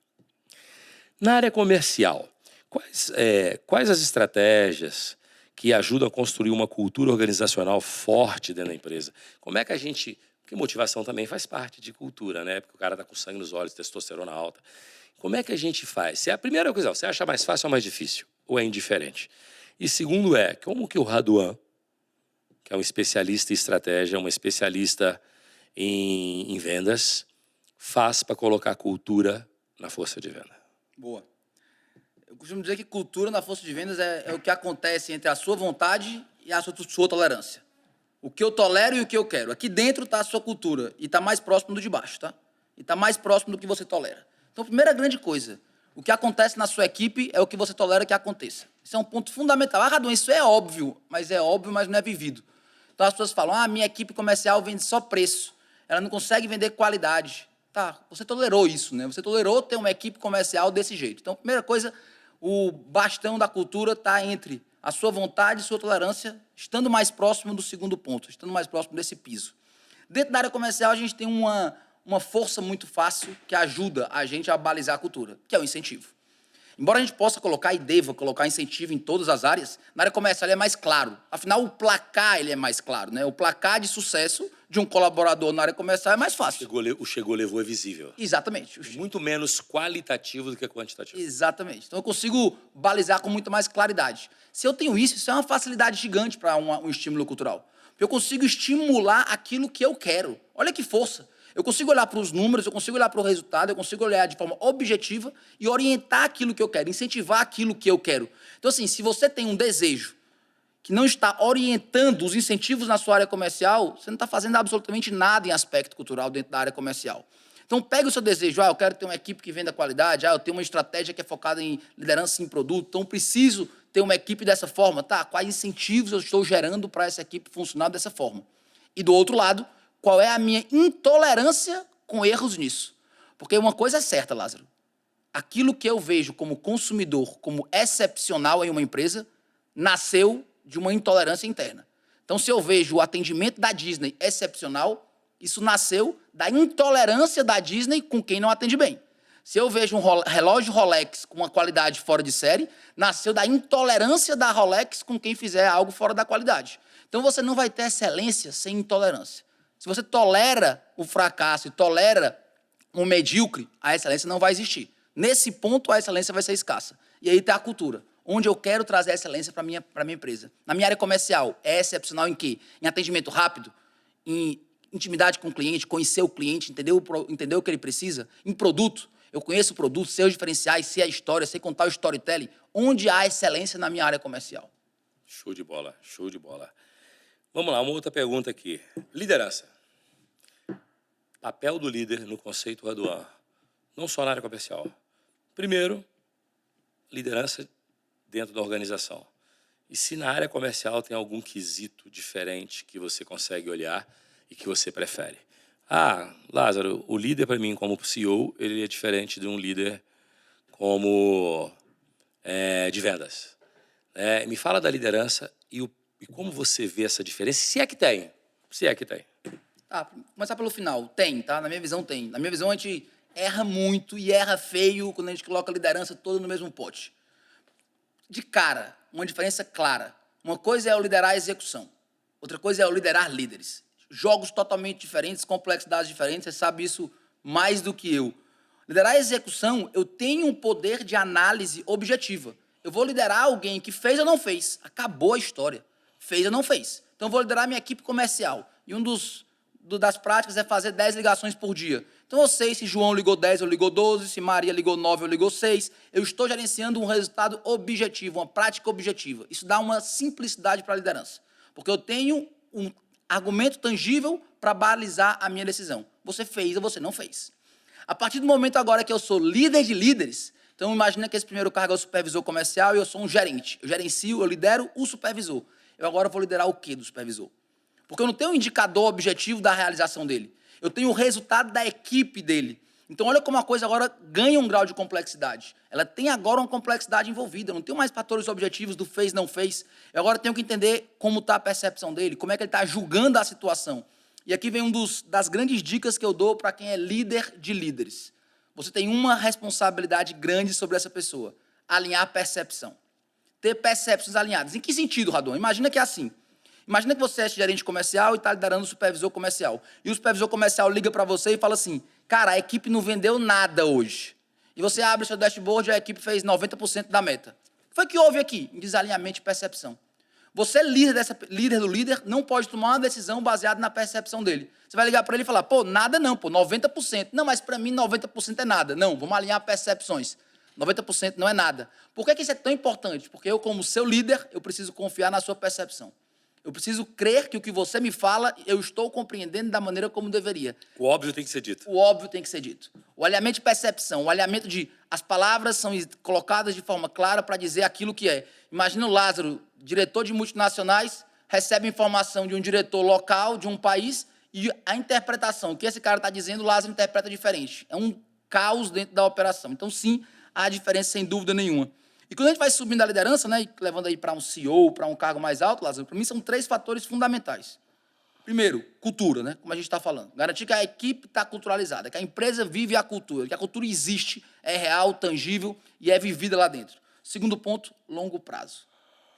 Na área comercial, quais as estratégias que ajudam a construir uma cultura organizacional forte dentro da empresa? Como é que a gente... Porque motivação também faz parte de cultura, né? Porque o cara está com sangue nos olhos, testosterona alta. Como é que a gente faz? Se é a primeira coisa, você acha mais fácil ou mais difícil? Ou é indiferente? E segundo como que o Raduan, que é um especialista em estratégia, um especialista em vendas, faz para colocar a cultura na força de venda? Boa. Eu costumo dizer que cultura na força de vendas é o que acontece entre a sua vontade e a sua tolerância. O que eu tolero e o que eu quero. Aqui dentro está a sua cultura e está mais próximo do de baixo, tá? E está mais próximo do que você tolera. Então, primeira grande coisa, o que acontece na sua equipe é o que você tolera que aconteça. Isso é um ponto fundamental. Ah, Raduan, isso é óbvio, mas não é vivido. Então, as pessoas falam, minha equipe comercial vende só preço, ela não consegue vender qualidade. Tá, você tolerou isso, né? Você tolerou ter uma equipe comercial desse jeito. Então, primeira coisa, o bastão da cultura está entre a sua vontade e sua tolerância, estando mais próximo do segundo ponto, estando mais próximo desse piso. Dentro da área comercial, a gente tem uma força muito fácil que ajuda a gente a balizar a cultura, que é o incentivo. Embora a gente possa colocar e deva colocar incentivo em todas as áreas, na área comercial ele é mais claro. Afinal, o placar ele é mais claro, né? O placar de sucesso de um colaborador na área comercial é mais fácil. O chegou, levou é visível. Exatamente. Muito menos qualitativo do que quantitativo. Exatamente. Então, eu consigo balizar com muito mais claridade. Se eu tenho isso é uma facilidade gigante para um estímulo cultural. Porque eu consigo estimular aquilo que eu quero. Olha que força. Eu consigo olhar para os números, eu consigo olhar para o resultado, eu consigo olhar de forma objetiva e orientar aquilo que eu quero, incentivar aquilo que eu quero. Então, assim, se você tem um desejo que não está orientando os incentivos na sua área comercial, você não está fazendo absolutamente nada em aspecto cultural dentro da área comercial. Então, pega o seu desejo. Eu quero ter uma equipe que venda qualidade. Eu tenho uma estratégia que é focada em liderança em produto. Então, preciso ter uma equipe dessa forma. Tá, quais incentivos eu estou gerando para essa equipe funcionar dessa forma? E, do outro lado, qual é a minha intolerância com erros nisso? Porque uma coisa é certa, Lázaro. Aquilo que eu vejo como consumidor, como excepcional em uma empresa, nasceu de uma intolerância interna. Então, se eu vejo o atendimento da Disney excepcional, isso nasceu da intolerância da Disney com quem não atende bem. Se eu vejo um relógio Rolex com uma qualidade fora de série, nasceu da intolerância da Rolex com quem fizer algo fora da qualidade. Então, você não vai ter excelência sem intolerância. Se você tolera o fracasso e tolera o medíocre, a excelência não vai existir. Nesse ponto, a excelência vai ser escassa. E aí está a cultura, onde eu quero trazer a excelência para a minha empresa. Na minha área comercial, é excepcional em quê? Em atendimento rápido, em intimidade com o cliente, conhecer o cliente, entender o que ele precisa. Em produto, eu conheço o produto, sei os diferenciais, sei a história, sei contar o storytelling. Onde há excelência na minha área comercial? Show de bola, show de bola. Vamos lá, uma outra pergunta aqui. Liderança. Papel do líder no conceito Raduan, não só na área comercial. Primeiro, liderança dentro da organização. E se na área comercial tem algum quesito diferente que você consegue olhar e que você prefere? Lázaro, o líder para mim como CEO, ele é diferente de um líder como de vendas. Me fala da liderança e como você vê essa diferença, se é que tem. Se é que tem. Começar pelo final. Tem, tá? Na minha visão, tem. Na minha visão, a gente erra muito e erra feio quando a gente coloca a liderança toda no mesmo pote. De cara, uma diferença clara. Uma coisa é o liderar a execução. Outra coisa é o liderar líderes. Jogos totalmente diferentes, complexidades diferentes. Você sabe isso mais do que eu. Liderar a execução, eu tenho um poder de análise objetiva. Eu vou liderar alguém que fez ou não fez. Acabou a história. Fez ou não fez. Então, eu vou liderar minha equipe comercial. E das práticas é fazer 10 ligações por dia. Então, eu sei se João ligou 10 ou ligou 12, se Maria ligou 9 ou ligou 6. Eu estou gerenciando um resultado objetivo, uma prática objetiva. Isso dá uma simplicidade para a liderança. Porque eu tenho um argumento tangível para balizar a minha decisão. Você fez ou você não fez. A partir do momento agora que eu sou líder de líderes, então imagina que esse primeiro cargo é o supervisor comercial e eu sou um gerente. Eu gerencio, eu lidero o supervisor. Eu agora vou liderar o quê do supervisor? Porque eu não tenho um indicador objetivo da realização dele. Eu tenho o resultado da equipe dele. Então, olha como a coisa agora ganha um grau de complexidade. Ela tem agora uma complexidade envolvida. Eu não tenho mais fatores objetivos do fez, não fez. Eu agora tenho que entender como está a percepção dele, como é que ele está julgando a situação. E aqui vem das grandes dicas que eu dou para quem é líder de líderes. Você tem uma responsabilidade grande sobre essa pessoa. Alinhar a percepção. Ter percepções alinhadas. Em que sentido, Radon? Imagina que é assim. Imagina que você é gerente comercial e está liderando o supervisor comercial. E o supervisor comercial liga para você e fala assim, cara, a equipe não vendeu nada hoje. E você abre o seu dashboard e a equipe fez 90% da meta. O que foi que houve aqui? Em desalinhamento de percepção. Você, líder do líder, não pode tomar uma decisão baseada na percepção dele. Você vai ligar para ele e falar, 90%. Não, mas para mim 90% é nada. Não, vamos alinhar percepções. 90% não é nada. Por que isso é tão importante? Porque eu, como seu líder, eu preciso confiar na sua percepção. Eu preciso crer que o que você me fala, eu estou compreendendo da maneira como deveria. O óbvio tem que ser dito. O óbvio tem que ser dito. O alinhamento de percepção, o alinhamento de... As palavras são colocadas de forma clara para dizer aquilo que é. Imagina o Lázaro, diretor de multinacionais, recebe informação de um diretor local, de um país, e a interpretação, o que esse cara está dizendo, o Lázaro interpreta diferente. É um caos dentro da operação. Então, sim, há diferença sem dúvida nenhuma. E quando a gente vai subindo a liderança, né, e levando aí para um CEO, para um cargo mais alto, Lázaro, para mim são 3 fatores fundamentais. Primeiro, cultura, né, como a gente está falando. Garantir que a equipe está culturalizada, que a empresa vive a cultura, que a cultura existe, é real, tangível e é vivida lá dentro. Segundo ponto, longo prazo.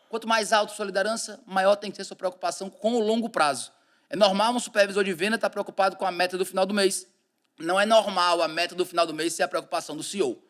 Quanto mais alto sua liderança, maior tem que ser sua preocupação com o longo prazo. É normal um supervisor de venda estar preocupado com a meta do final do mês. Não é normal a meta do final do mês ser a preocupação do CEO.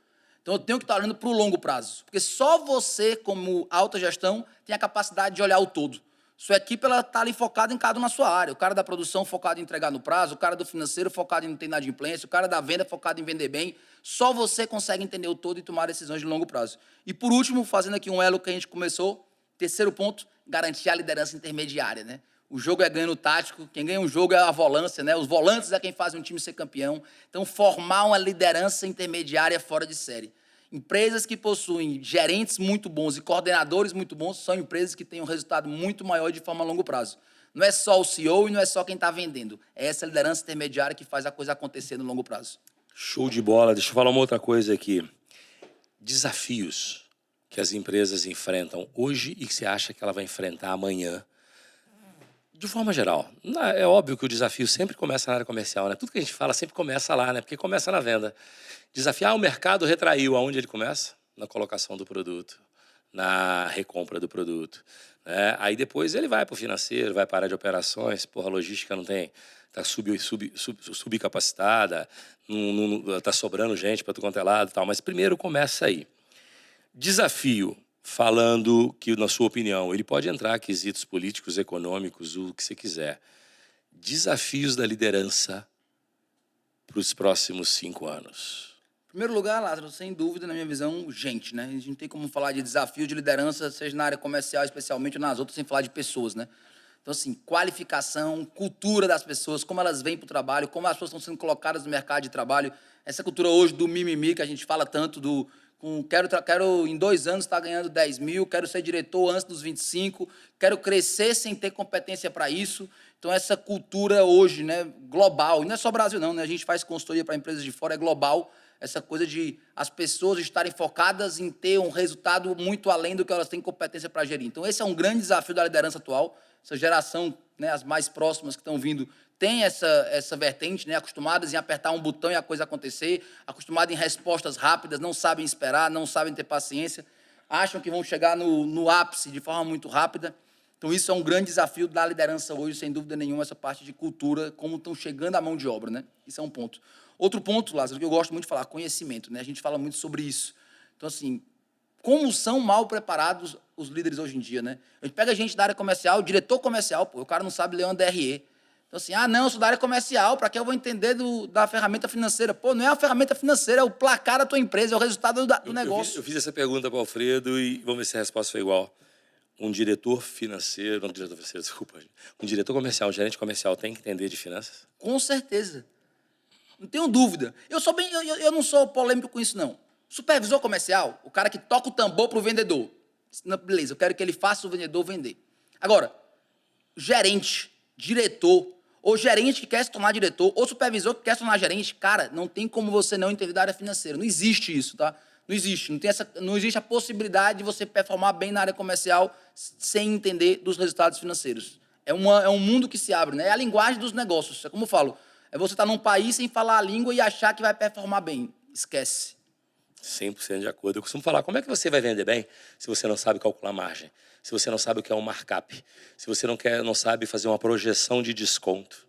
Então, eu tenho que estar olhando para o longo prazo. Porque só você, como alta gestão, tem a capacidade de olhar o todo. Sua equipe está ali focada em cada uma na sua área. O cara da produção focado em entregar no prazo, o cara do financeiro focado em ter inadimplência, o cara da venda focado em vender bem. Só você consegue entender o todo e tomar decisões de longo prazo. E, por último, fazendo aqui um elo que a gente começou, terceiro ponto, garantir a liderança intermediária, né? O jogo é ganho no tático, quem ganha um jogo é a volância, né? Os volantes é quem faz um time ser campeão. Então, formar uma liderança intermediária fora de série. Empresas que possuem gerentes muito bons e coordenadores muito bons são empresas que têm um resultado muito maior de forma a longo prazo. Não é só o CEO e não é só quem está vendendo. É essa liderança intermediária que faz a coisa acontecer no longo prazo. Show de bola. Deixa eu falar uma outra coisa aqui. Desafios que as empresas enfrentam hoje e que você acha que ela vai enfrentar amanhã. De forma geral, é óbvio que o desafio sempre começa na área comercial, né? Tudo que a gente fala sempre começa lá, né? Porque começa na venda. Desafiar o mercado retraiu. Aonde ele começa? Na colocação do produto, na recompra do produto, né? Aí depois ele vai para o financeiro, vai para a área de operações, porra, a logística não tem, está subcapacitada, não está sobrando gente para tu quanto é lado e tal. Mas primeiro começa aí. Desafio. Falando que, na sua opinião, ele pode entrar quesitos políticos, econômicos, o que você quiser. Desafios da liderança para os próximos 5 anos. Em primeiro lugar, Lázaro, sem dúvida, na minha visão, gente, né? A gente não tem como falar de desafio de liderança, seja na área comercial, especialmente, ou nas outras, sem falar de pessoas, né? Então, assim, qualificação, cultura das pessoas, como elas vêm para o trabalho, como as pessoas estão sendo colocadas no mercado de trabalho. Essa cultura hoje do mimimi, que a gente fala tanto do... Quero em 2 anos estar ganhando 10 mil, quero ser diretor antes dos 25, quero crescer sem ter competência para isso. Então, essa cultura hoje, né, global, e não é só Brasil não, né, a gente faz consultoria para empresas de fora, é global, essa coisa de as pessoas estarem focadas em ter um resultado muito além do que elas têm competência para gerir. Então, esse é um grande desafio da liderança atual, essa geração, né, as mais próximas que estão vindo, tem essa vertente, né, acostumadas em apertar um botão e a coisa acontecer, acostumadas em respostas rápidas, não sabem esperar, não sabem ter paciência, acham que vão chegar no ápice de forma muito rápida. Então, isso é um grande desafio da liderança hoje, sem dúvida nenhuma, essa parte de cultura, como estão chegando à mão de obra, né? Isso é um ponto. Outro ponto, Lázaro, que eu gosto muito de falar, conhecimento, né? A gente fala muito sobre isso. Então, assim, como são mal preparados os líderes hoje em dia, né? A gente pega gente da área comercial, diretor comercial, pô, o cara não sabe ler uma DRE. Então, assim, não, eu sou da área comercial, para que eu vou entender da ferramenta financeira? Pô, não é a ferramenta financeira, é o placar da tua empresa, é o resultado do negócio. Eu fiz essa pergunta para o Alfredo e vamos ver se a resposta foi igual. Um diretor financeiro, desculpa, um diretor comercial, um gerente comercial tem que entender de finanças? Com certeza. Não tenho dúvida. Eu não sou polêmico com isso, não. Supervisor comercial, o cara que toca o tambor para o vendedor. Não, beleza, eu quero que ele faça o vendedor vender. Agora, gerente, diretor, ou gerente que quer se tornar diretor, ou supervisor que quer se tornar gerente, cara, não tem como você não entender da área financeira. Não existe isso, tá? Não existe. Não existe a possibilidade de você performar bem na área comercial sem entender dos resultados financeiros. É um mundo que se abre, né? É a linguagem dos negócios. É como eu falo, é você estar num país sem falar a língua e achar que vai performar bem. Esquece. 100% de acordo. Eu costumo falar, como é que você vai vender bem se você não sabe calcular margem? Se você não sabe o que é um markup? Se você não sabe fazer uma projeção de desconto?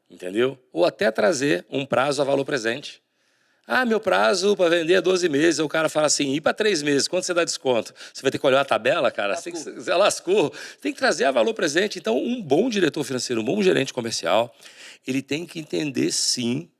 Entendeu? Ou até trazer um prazo a valor presente. Meu prazo para vender é 12 meses. O cara fala assim, e para 3 meses, quanto você dá desconto? Você vai ter que olhar a tabela, cara? Você lascou. Tem que trazer a valor presente. Então, um bom diretor financeiro, um bom gerente comercial, ele tem que entender, sim,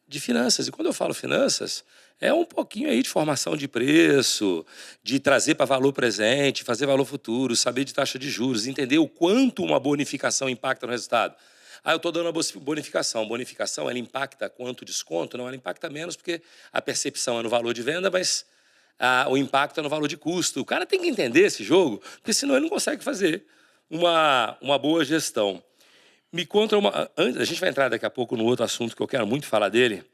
de finanças. E quando eu falo finanças, é um pouquinho aí de formação de preço, de trazer para valor presente, fazer valor futuro, saber de taxa de juros, entender o quanto uma bonificação impacta no resultado. Eu estou dando uma bonificação. Bonificação, ela impacta quanto desconto? Não, ela impacta menos, porque a percepção é no valor de venda, mas o impacto é no valor de custo. O cara tem que entender esse jogo, porque senão ele não consegue fazer uma boa gestão. Me conta a gente vai entrar daqui a pouco no outro assunto que eu quero muito falar dele,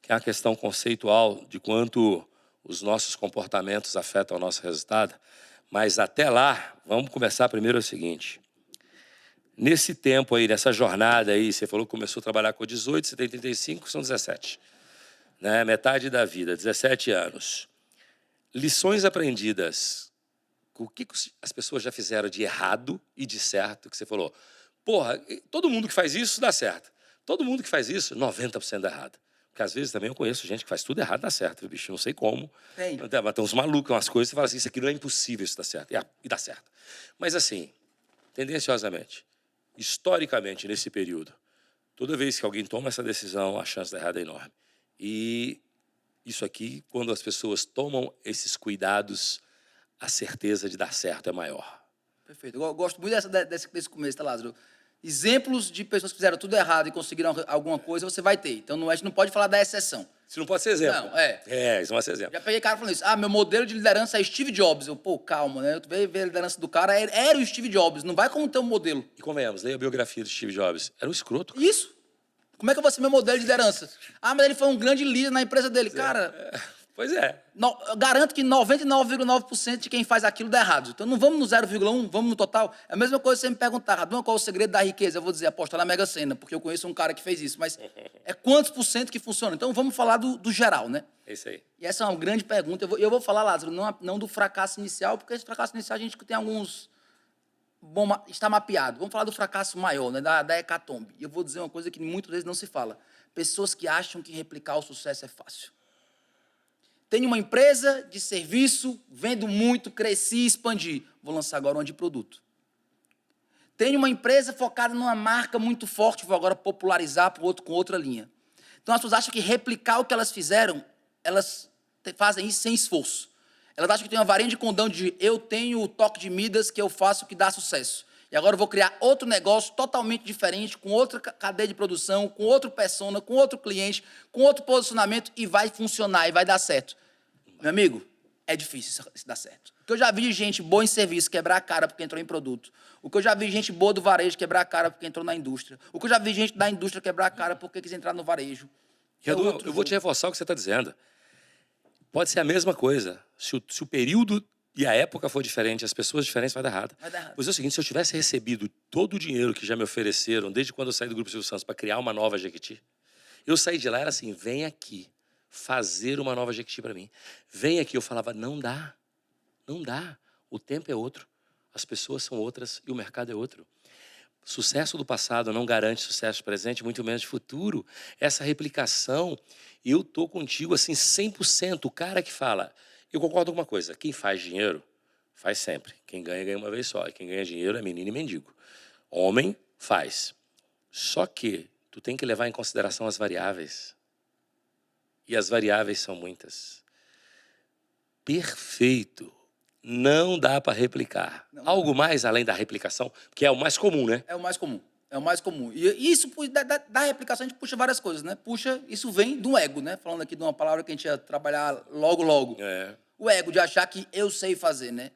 que é a questão conceitual de quanto os nossos comportamentos afetam o nosso resultado. Mas até lá, vamos começar primeiro o seguinte. Nesse tempo aí, nessa jornada aí, você falou que começou a trabalhar com 18, você tem 35, são 17. Né? Metade da vida, 17 anos. Lições aprendidas. O que as pessoas já fizeram de errado e de certo, que você falou? Porra, todo mundo que faz isso dá certo. Todo mundo que faz isso, 90% dá errado. Porque às vezes também eu conheço gente que faz tudo errado e dá certo, bicho. Não sei como. Tem uns malucos, umas coisas, você fala assim, isso aqui não é impossível, isso dá certo. E dá certo. Mas assim, tendenciosamente, historicamente, nesse período, toda vez que alguém toma essa decisão, a chance de errado é enorme. E isso aqui, quando as pessoas tomam esses cuidados, a certeza de dar certo é maior. Perfeito. Eu gosto muito desse começo, tá, Lázaro? Exemplos de pessoas que fizeram tudo errado e conseguiram alguma coisa, você vai ter. Então, a gente não pode falar da exceção. Isso não pode ser exemplo. Não, é. Isso não pode ser exemplo. Já peguei cara falando isso. Meu modelo de liderança é Steve Jobs. Eu, calma, né? Tu veio ver a liderança do cara, era o Steve Jobs. Não vai como teu modelo. E convenhamos, leia a biografia do Steve Jobs. Era um escroto. Cara. Isso. Como é que eu vou ser meu modelo de liderança? Mas ele foi um grande líder na empresa dele. Cara... Pois é. Eu garanto que 99,9% de quem faz aquilo dá errado. Então não vamos no 0,1, vamos no total. É a mesma coisa que você me perguntar, Radon, qual é o segredo da riqueza? Eu vou dizer, apostar na Mega Sena, porque eu conheço um cara que fez isso. Mas é quantos por cento que funciona? Então vamos falar do geral, né? É isso aí. E essa é uma grande pergunta. Eu vou falar, Lázaro, não do fracasso inicial, porque esse fracasso inicial a gente tem alguns... está mapeado. Vamos falar do fracasso maior, né? Da hecatombe. E eu vou dizer uma coisa que muitas vezes não se fala. Pessoas que acham que replicar o sucesso é fácil. Tenho uma empresa de serviço, vendo muito, cresci, expandi. Vou lançar agora uma de produto. Tenho uma empresa focada numa marca muito forte, vou agora popularizar com outra linha. Então, as pessoas acham que replicar o que elas fizeram, elas fazem isso sem esforço. Elas acham que tem uma varinha de condão de eu tenho o toque de Midas que eu faço que dá sucesso. E agora eu vou criar outro negócio totalmente diferente, com outra cadeia de produção, com outro persona, com outro cliente, com outro posicionamento, e vai funcionar, e vai dar certo. Meu amigo, é difícil isso dar certo. O que eu já vi de gente boa em serviço quebrar a cara porque entrou em produto. O que eu já vi de gente boa do varejo quebrar a cara porque entrou na indústria. O que eu já vi de gente da indústria quebrar a cara porque quis entrar no varejo. Radon, eu vou te reforçar o que você está dizendo. Pode ser a mesma coisa. Se o período e a época for diferente, as pessoas diferentes, vai dar errado. Vai dar errado. Pois é o seguinte, se eu tivesse recebido todo o dinheiro que já me ofereceram, desde quando eu saí do Grupo Silvio Santos, para criar uma nova Jequiti, eu saí de lá, era assim, vem aqui fazer uma nova Jequiti para mim. Vem aqui, eu falava, não dá, não dá. O tempo é outro, as pessoas são outras e o mercado é outro. Sucesso do passado não garante sucesso presente, muito menos de futuro. Essa replicação, eu tô contigo assim 100%. O cara que fala, eu concordo com uma coisa, quem faz dinheiro, faz sempre. Quem ganha, ganha uma vez só. E quem ganha dinheiro é menino e mendigo. Homem, faz. Só que tu tem que levar em consideração as variáveis. E as variáveis são muitas. Perfeito. Não dá para replicar. Não. Algo mais além da replicação, que é o mais comum, né? É o mais comum. É o mais comum. E isso, da replicação, a gente puxa várias coisas, né? Isso vem do ego, né? Falando aqui de uma palavra que a gente ia trabalhar logo. É. O ego de achar que eu sei fazer, né?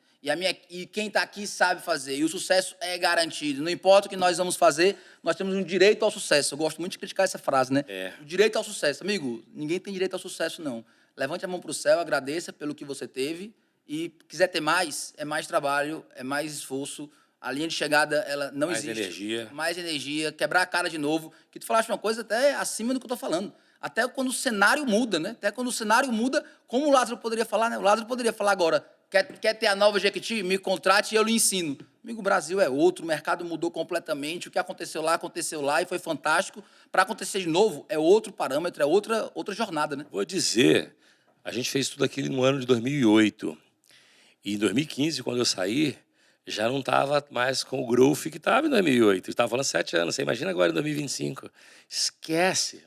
E quem está aqui sabe fazer. E o sucesso é garantido. Não importa o que nós vamos fazer, nós temos um direito ao sucesso. Eu gosto muito de criticar essa frase, né? O direito ao sucesso. Amigo, ninguém tem direito ao sucesso, não. Levante a mão para o céu, agradeça pelo que você teve. E quiser ter mais, é mais trabalho, é mais esforço. A linha de chegada, ela não existe. Mais energia. Quebrar a cara de novo. Que tu falaste uma coisa até acima do que eu estou falando. Até quando o cenário muda, né? Até quando o cenário muda, como o Lázaro poderia falar, né? O Lázaro poderia falar agora, quer ter a nova Jequiti? Me contrate e eu lhe ensino. Amigo, o Brasil é outro, o mercado mudou completamente, o que aconteceu lá e foi fantástico. Para acontecer de novo, é outro parâmetro, é outra jornada, né? Vou dizer, a gente fez tudo aquilo no ano de 2008. E em 2015, quando eu saí, já não estava mais com o growth que estava em 2008. Estava falando 7 anos, você imagina agora em 2025. Esquece.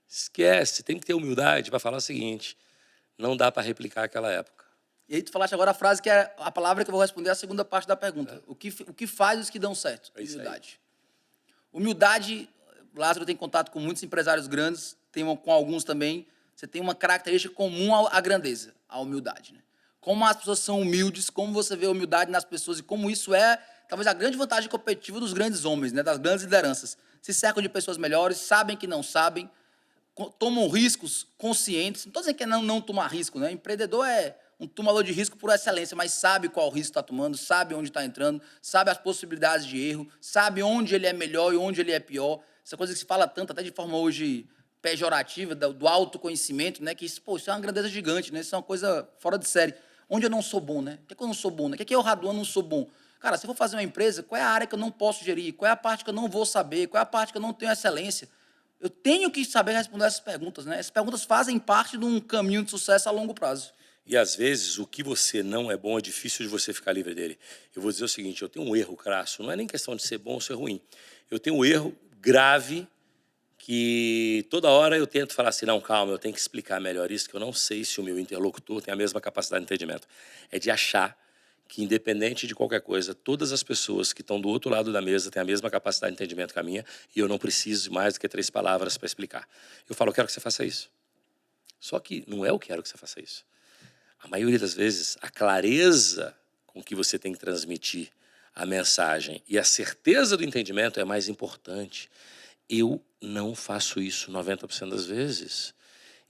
Esquece, tem que ter humildade para falar o seguinte, não dá para replicar aquela época. E aí tu falaste agora a frase que é a palavra que eu vou responder a segunda parte da pergunta. O que faz os que dão certo? Humildade. Humildade, Lázaro tem contato com muitos empresários grandes, com alguns também, você tem uma característica comum à grandeza, a humildade, né? Como as pessoas são humildes, como você vê a humildade nas pessoas e como isso é, talvez, a grande vantagem competitiva dos grandes homens, né? Das grandes lideranças. Se cercam de pessoas melhores, sabem que não sabem, tomam riscos conscientes. Não estou dizendo que é não tomar risco, né? Empreendedor é um tomador de risco por excelência, mas sabe qual risco está tomando, sabe onde está entrando, sabe as possibilidades de erro, sabe onde ele é melhor e onde ele é pior. Essa coisa que se fala tanto, até de forma hoje pejorativa, do autoconhecimento, né? Que isso é uma grandeza gigante, né? Isso é uma coisa fora de série. Onde eu não sou bom, né? O que eu não sou bom, né? O que eu, Radon, não sou bom? Cara, se eu for fazer uma empresa, qual é a área que eu não posso gerir? Qual é a parte que eu não vou saber? Qual é a parte que eu não tenho excelência? Eu tenho que saber responder essas perguntas, né? Essas perguntas fazem parte de um caminho de sucesso a longo prazo. E, às vezes, o que você não é bom é difícil de você ficar livre dele. Eu vou dizer o seguinte, eu tenho um erro crasso, não é nem questão de ser bom ou ser ruim. Eu tenho um erro grave que toda hora eu tento falar assim, não, calma, eu tenho que explicar melhor isso, que eu não sei se o meu interlocutor tem a mesma capacidade de entendimento. É de achar que, independente de qualquer coisa, todas as pessoas que estão do outro lado da mesa têm a mesma capacidade de entendimento que a minha e eu não preciso de mais do que 3 palavras para explicar. Eu falo, eu quero que você faça isso. Só que não é eu quero que você faça isso. A maioria das vezes, a clareza com que você tem que transmitir a mensagem e a certeza do entendimento é mais importante. Eu não faço isso 90% das vezes.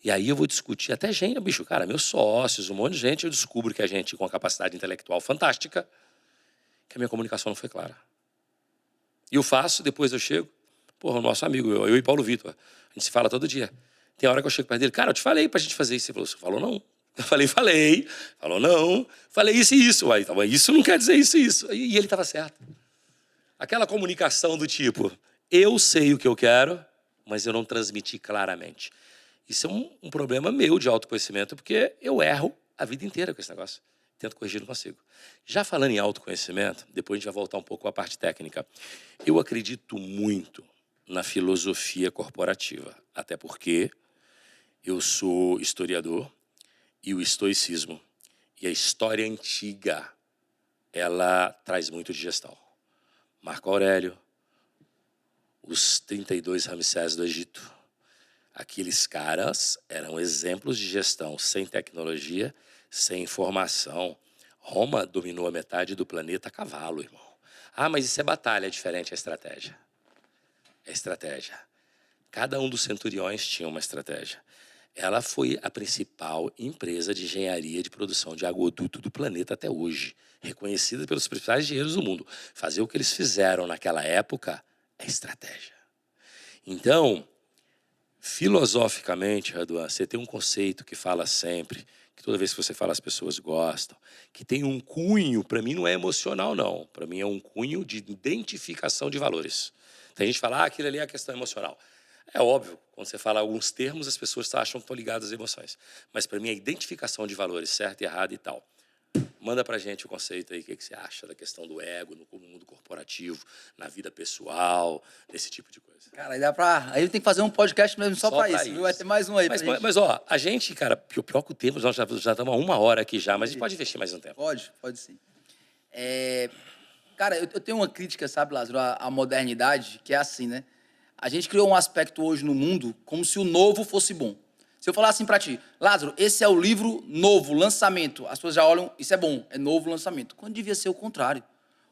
E aí eu vou discutir até gente, bicho, cara, meus sócios, um monte de gente, eu descubro que a gente com a capacidade intelectual fantástica, que a minha comunicação não foi clara. E eu faço, depois eu chego, porra, o nosso amigo, eu e Paulo Vitor, a gente se fala todo dia. Tem hora que eu chego perto dele, cara, eu te falei pra gente fazer isso. Você falou não. Eu falei. Falou não. Falei isso e isso. Aí, então, isso não quer dizer isso e isso. E ele estava certo. Aquela comunicação do tipo, eu sei o que eu quero, mas eu não transmiti claramente. Isso é um problema meu de autoconhecimento, porque eu erro a vida inteira com esse negócio. Tento corrigir, não consigo. Já falando em autoconhecimento, depois a gente vai voltar um pouco à parte técnica. Eu acredito muito na filosofia corporativa, até porque eu sou historiador e o estoicismo e a história antiga, ela traz muito de gestão. Marco Aurélio, os 32 Ramsés do Egito, aqueles caras eram exemplos de gestão sem tecnologia, sem informação. Roma dominou a metade do planeta a cavalo, irmão. Ah, mas isso é batalha, é diferente a estratégia. É estratégia. Cada um dos centuriões tinha uma estratégia. Ela foi a principal empresa de engenharia de produção de aguoduto do planeta até hoje, reconhecida pelos principais engenheiros do mundo. Fazer o que eles fizeram naquela época é estratégia. Então, filosoficamente, Raduan, você tem um conceito que fala sempre, que toda vez que você fala as pessoas gostam, que tem um cunho, para mim não é emocional não, para mim é um cunho de identificação de valores. Tem gente que fala, aquilo ali é a questão emocional. É óbvio, quando você fala alguns termos, as pessoas acham que estão ligadas às emoções. Mas para mim é identificação de valores, certo e errado e tal. Manda pra gente o conceito aí, o que você acha da questão do ego no mundo corporativo, na vida pessoal, desse tipo de coisa. Cara, aí dá pra... Aí tem que fazer um podcast mesmo só pra isso, viu? Vai ter mais um aí mas, ó, a gente, cara, pior que o tempo, nós já estamos há 1 hora aqui já, mas a gente pode investir mais um tempo. Pode sim. Cara, eu tenho uma crítica, sabe, Lázaro, à modernidade, que é assim, né? A gente criou um aspecto hoje no mundo como se o novo fosse bom. Se eu falar assim pra ti, Lázaro, esse é o livro novo, lançamento. As pessoas já olham, isso é bom, é novo lançamento. Quando devia ser o contrário.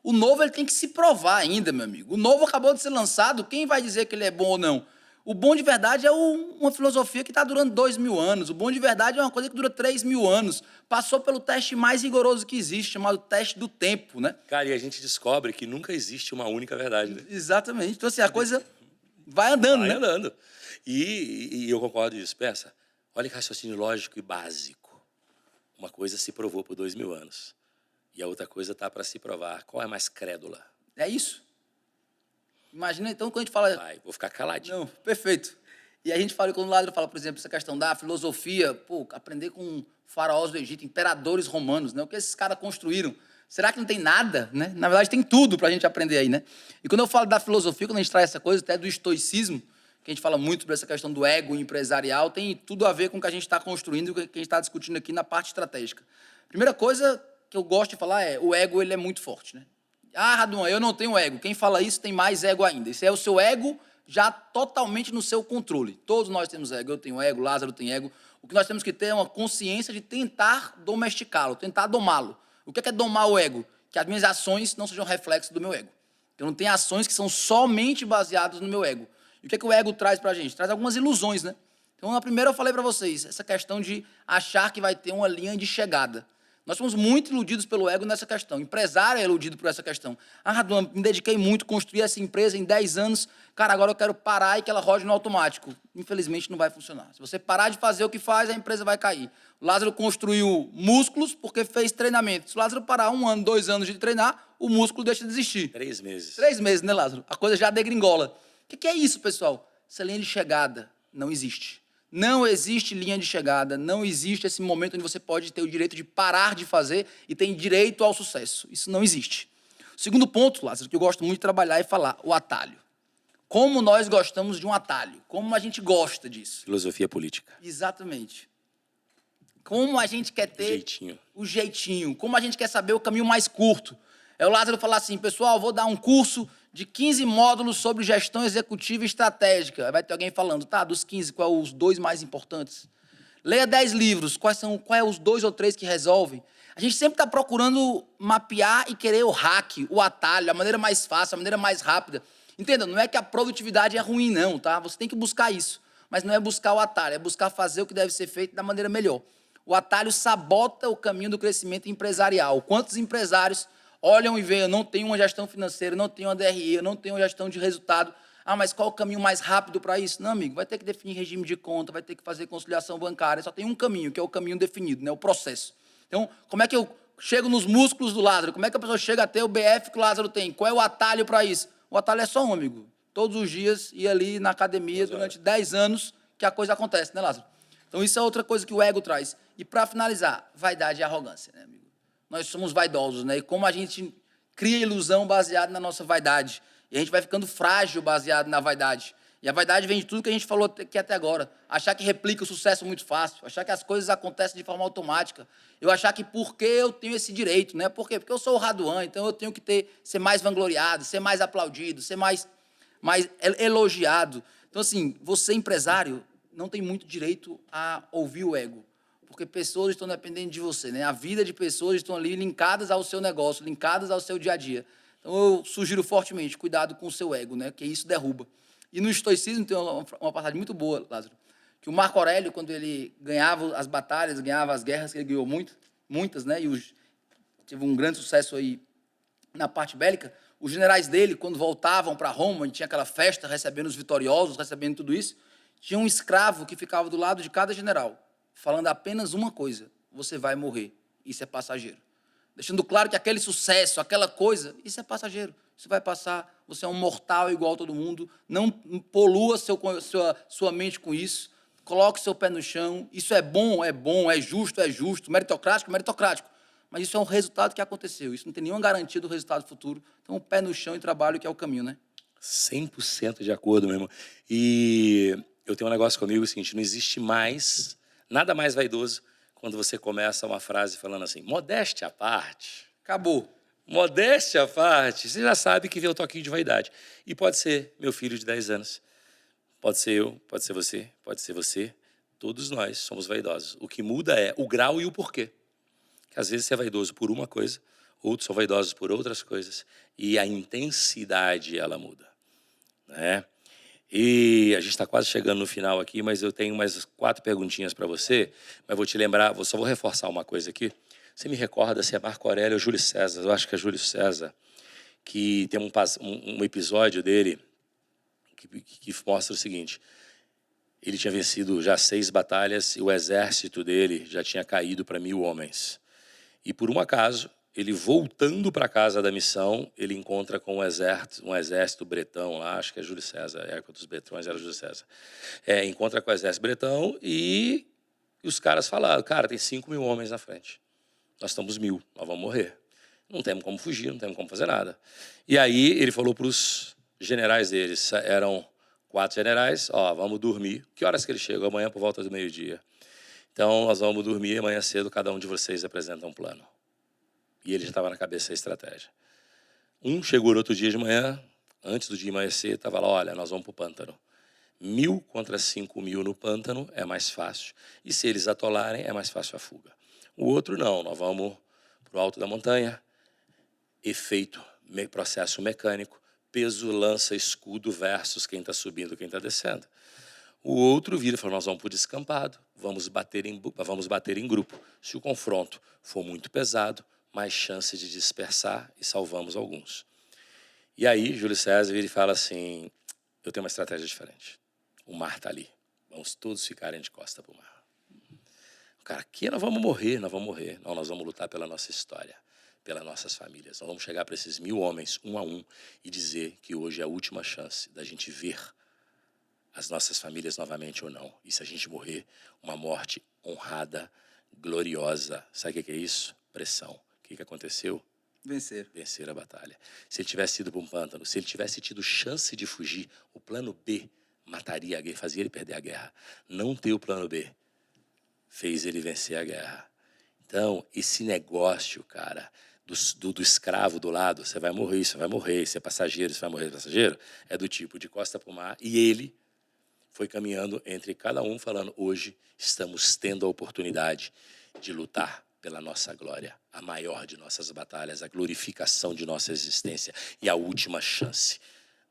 O novo ele tem que se provar ainda, meu amigo. O novo acabou de ser lançado, quem vai dizer que ele é bom ou não? O bom de verdade é uma filosofia que está durando 2.000 anos. O bom de verdade é uma coisa que dura 3.000 anos. Passou pelo teste mais rigoroso que existe, chamado teste do tempo, né? Cara, e a gente descobre que nunca existe uma única verdade, né? Exatamente. Então, assim, a coisa vai andando, né? Vai andando. E eu concordo com isso. Pensa, olha que raciocínio lógico e básico. Uma coisa se provou por 2.000 anos. E a outra coisa está para se provar. Qual é mais crédula? É isso. Imagina, então, quando a gente fala... Vou ficar caladinho. Não, perfeito. E a gente fala, quando o Lázaro fala, por exemplo, essa questão da filosofia, aprender com faraós do Egito, imperadores romanos, né? O que esses caras construíram. Será que não tem nada, né? Na verdade, tem tudo para a gente aprender aí, né? E quando eu falo da filosofia, quando a gente traz essa coisa, até do estoicismo, que a gente fala muito sobre essa questão do ego empresarial, tem tudo a ver com o que a gente está construindo e o que a gente está discutindo aqui na parte estratégica. Primeira coisa que eu gosto de falar é, o ego ele é muito forte, né? Ah, Raduan, eu não tenho ego. Quem fala isso tem mais ego ainda. Isso é o seu ego já totalmente no seu controle. Todos nós temos ego. Eu tenho ego, Lázaro tem ego. O que nós temos que ter é uma consciência de tentar domesticá-lo, tentar domá-lo. O que é domar o ego? Que as minhas ações não sejam reflexo do meu ego. Eu não tenho ações que são somente baseadas no meu ego. E o que é que o ego traz para a gente? Traz algumas ilusões, né? Então, na primeira eu falei para vocês, essa questão de achar que vai ter uma linha de chegada. Nós somos muito iludidos pelo ego nessa questão. Empresário é iludido por essa questão. Ah, Raduan, me dediquei muito, construí essa empresa em 10 anos. Cara, agora eu quero parar e que ela rode no automático. Infelizmente, não vai funcionar. Se você parar de fazer o que faz, a empresa vai cair. O Lázaro construiu músculos porque fez treinamento. Se o Lázaro parar 1 ano, 2 anos de treinar, o músculo deixa de existir. 3 meses. 3 meses, né, Lázaro? A coisa já degringola. O que é isso, pessoal? Essa linha de chegada não existe. Não existe linha de chegada, não existe esse momento onde você pode ter o direito de parar de fazer e tem direito ao sucesso. Isso não existe. O segundo ponto, Lázaro, que eu gosto muito de trabalhar e falar, o atalho. Como nós gostamos de um atalho, como a gente gosta disso. Filosofia política. Exatamente. Como a gente quer ter Jeitinho. o jeitinho, como a gente quer saber o caminho mais curto. É o Lázaro falar assim, pessoal, vou dar um curso de 15 módulos sobre gestão executiva e estratégica. Aí vai ter alguém falando, tá, dos 15, quais são os 2 mais importantes? Leia 10 livros, quais são os 2 ou 3 que resolvem? A gente sempre está procurando mapear e querer o hack, o atalho, a maneira mais fácil, a maneira mais rápida. Entenda, não é que a produtividade é ruim, não, tá? Você tem que buscar isso. Mas não é buscar o atalho, é buscar fazer o que deve ser feito da maneira melhor. O atalho sabota o caminho do crescimento empresarial. Quantos empresários olham e veem, eu não tenho uma gestão financeira, não tenho uma DRE, eu não tenho uma gestão de resultado. Ah, mas qual o caminho mais rápido para isso? Não, amigo, vai ter que definir regime de conta, vai ter que fazer conciliação bancária. Só tem um caminho, que é o caminho definido, né? O processo. Então, como é que eu chego nos músculos do Lázaro? Como é que a pessoa chega a ter o BF que o Lázaro tem? Qual é o atalho para isso? O atalho é só um, amigo. Todos os dias, ir ali na academia durante 10 anos que a coisa acontece, né, Lázaro? Então, isso é outra coisa que o ego traz. E, para finalizar, vaidade e arrogância, né, amigo? Nós somos vaidosos, né? E como a gente cria ilusão baseada na nossa vaidade. E a gente vai ficando frágil baseado na vaidade. E a vaidade vem de tudo que a gente falou aqui até agora. Achar que replica o sucesso muito fácil. Achar que as coisas acontecem de forma automática. Eu achar que porque eu tenho esse direito, né? Por quê? Porque eu sou o Raduan, então eu tenho que ser mais vangloriado, ser mais aplaudido, ser mais elogiado. Então, assim, você, empresário, não tem muito direito a ouvir o ego, porque pessoas estão dependendo de você, né? A vida de pessoas estão ali linkadas ao seu negócio, linkadas ao seu dia a dia. Então, eu sugiro fortemente, cuidado com o seu ego, né? Que isso derruba. E no estoicismo tem uma passagem muito boa, Lázaro, que o Marco Aurélio, quando ele ganhava as batalhas, ganhava as guerras, que ele ganhou muitas, né? E teve um grande sucesso aí na parte bélica, os generais dele, quando voltavam para Roma, e tinha aquela festa, recebendo os vitoriosos, recebendo tudo isso, tinha um escravo que ficava do lado de cada general, falando apenas uma coisa: você vai morrer, isso é passageiro. Deixando claro que aquele sucesso, aquela coisa, isso é passageiro, isso vai passar, você é um mortal igual a todo mundo, não polua sua mente com isso, coloque seu pé no chão, isso é bom, é justo, meritocrático, meritocrático. Mas isso é um resultado que aconteceu, isso não tem nenhuma garantia do resultado futuro. Então, o pé no chão e trabalho que é o caminho, né? 100% de acordo, meu irmão. E eu tenho um negócio comigo, o seguinte, não existe mais, nada mais vaidoso quando você começa uma frase falando assim, modéstia à parte. Acabou. Modéstia à parte, você já sabe que vem o toquinho de vaidade. E pode ser meu filho de 10 anos, pode ser eu, pode ser você, todos nós somos vaidosos. O que muda é o grau e o porquê. Que às vezes você é vaidoso por uma coisa, outros são vaidosos por outras coisas, e a intensidade, ela muda, né? E a gente está quase chegando no final aqui, mas eu tenho mais 4 perguntinhas para você, mas vou te lembrar, só vou reforçar uma coisa aqui. Você me recorda se é Marco Aurélio ou Júlio César? Eu acho que é Júlio César, que tem um episódio dele que mostra o seguinte: ele tinha vencido já 6 batalhas e o exército dele já tinha caído para 1000 homens. E por um acaso, ele voltando para casa da missão, ele encontra com um exército bretão lá, acho que é Júlio César, a época dos bretões era Júlio César. Encontra com o exército bretão e os caras falaram, cara, tem 5.000 homens na frente. Nós estamos 1.000, nós vamos morrer. Não temos como fugir, não temos como fazer nada. E aí ele falou para os generais deles, eram 4 generais, ó, vamos dormir. Que horas que ele chega? Amanhã por volta do meio-dia. Então, nós vamos dormir, amanhã cedo cada um de vocês apresenta um plano. E ele já estava na cabeça a estratégia. Um chegou no outro dia de manhã, antes do dia amanhecer, estava lá, olha, nós vamos para o pântano. 1.000 contra 5.000 no pântano é mais fácil. E se eles atolarem, é mais fácil a fuga. O outro não, nós vamos para o alto da montanha, efeito, processo mecânico, peso, lança, escudo versus quem está subindo, quem está descendo. O outro vira e fala, nós vamos para o descampado, vamos bater em grupo. Se o confronto for muito pesado, mais chance de dispersar e salvamos alguns. E aí, Júlio César vira e fala assim, eu tenho uma estratégia diferente. O mar está ali, vamos todos ficarem de costa para o mar. O cara, aqui nós vamos morrer. Não, nós vamos lutar pela nossa história, pelas nossas famílias. Nós vamos chegar para esses 1.000 homens, um a um, e dizer que hoje é a última chance da gente ver as nossas famílias novamente ou não. E se a gente morrer, uma morte honrada, gloriosa. Sabe o que é isso? Pressão. O que aconteceu? Vencer a batalha. Se ele tivesse ido para um pântano, se ele tivesse tido chance de fugir, o plano B mataria a guerra, fazia ele perder a guerra. Não ter o plano B fez ele vencer a guerra. Então, esse negócio, cara, do escravo do lado, você vai morrer, você é passageiro, você vai morrer, passageiro, é do tipo de costa para o mar. E ele foi caminhando entre cada um, falando, hoje estamos tendo a oportunidade de lutar pela nossa glória, a maior de nossas batalhas, a glorificação de nossa existência e a última chance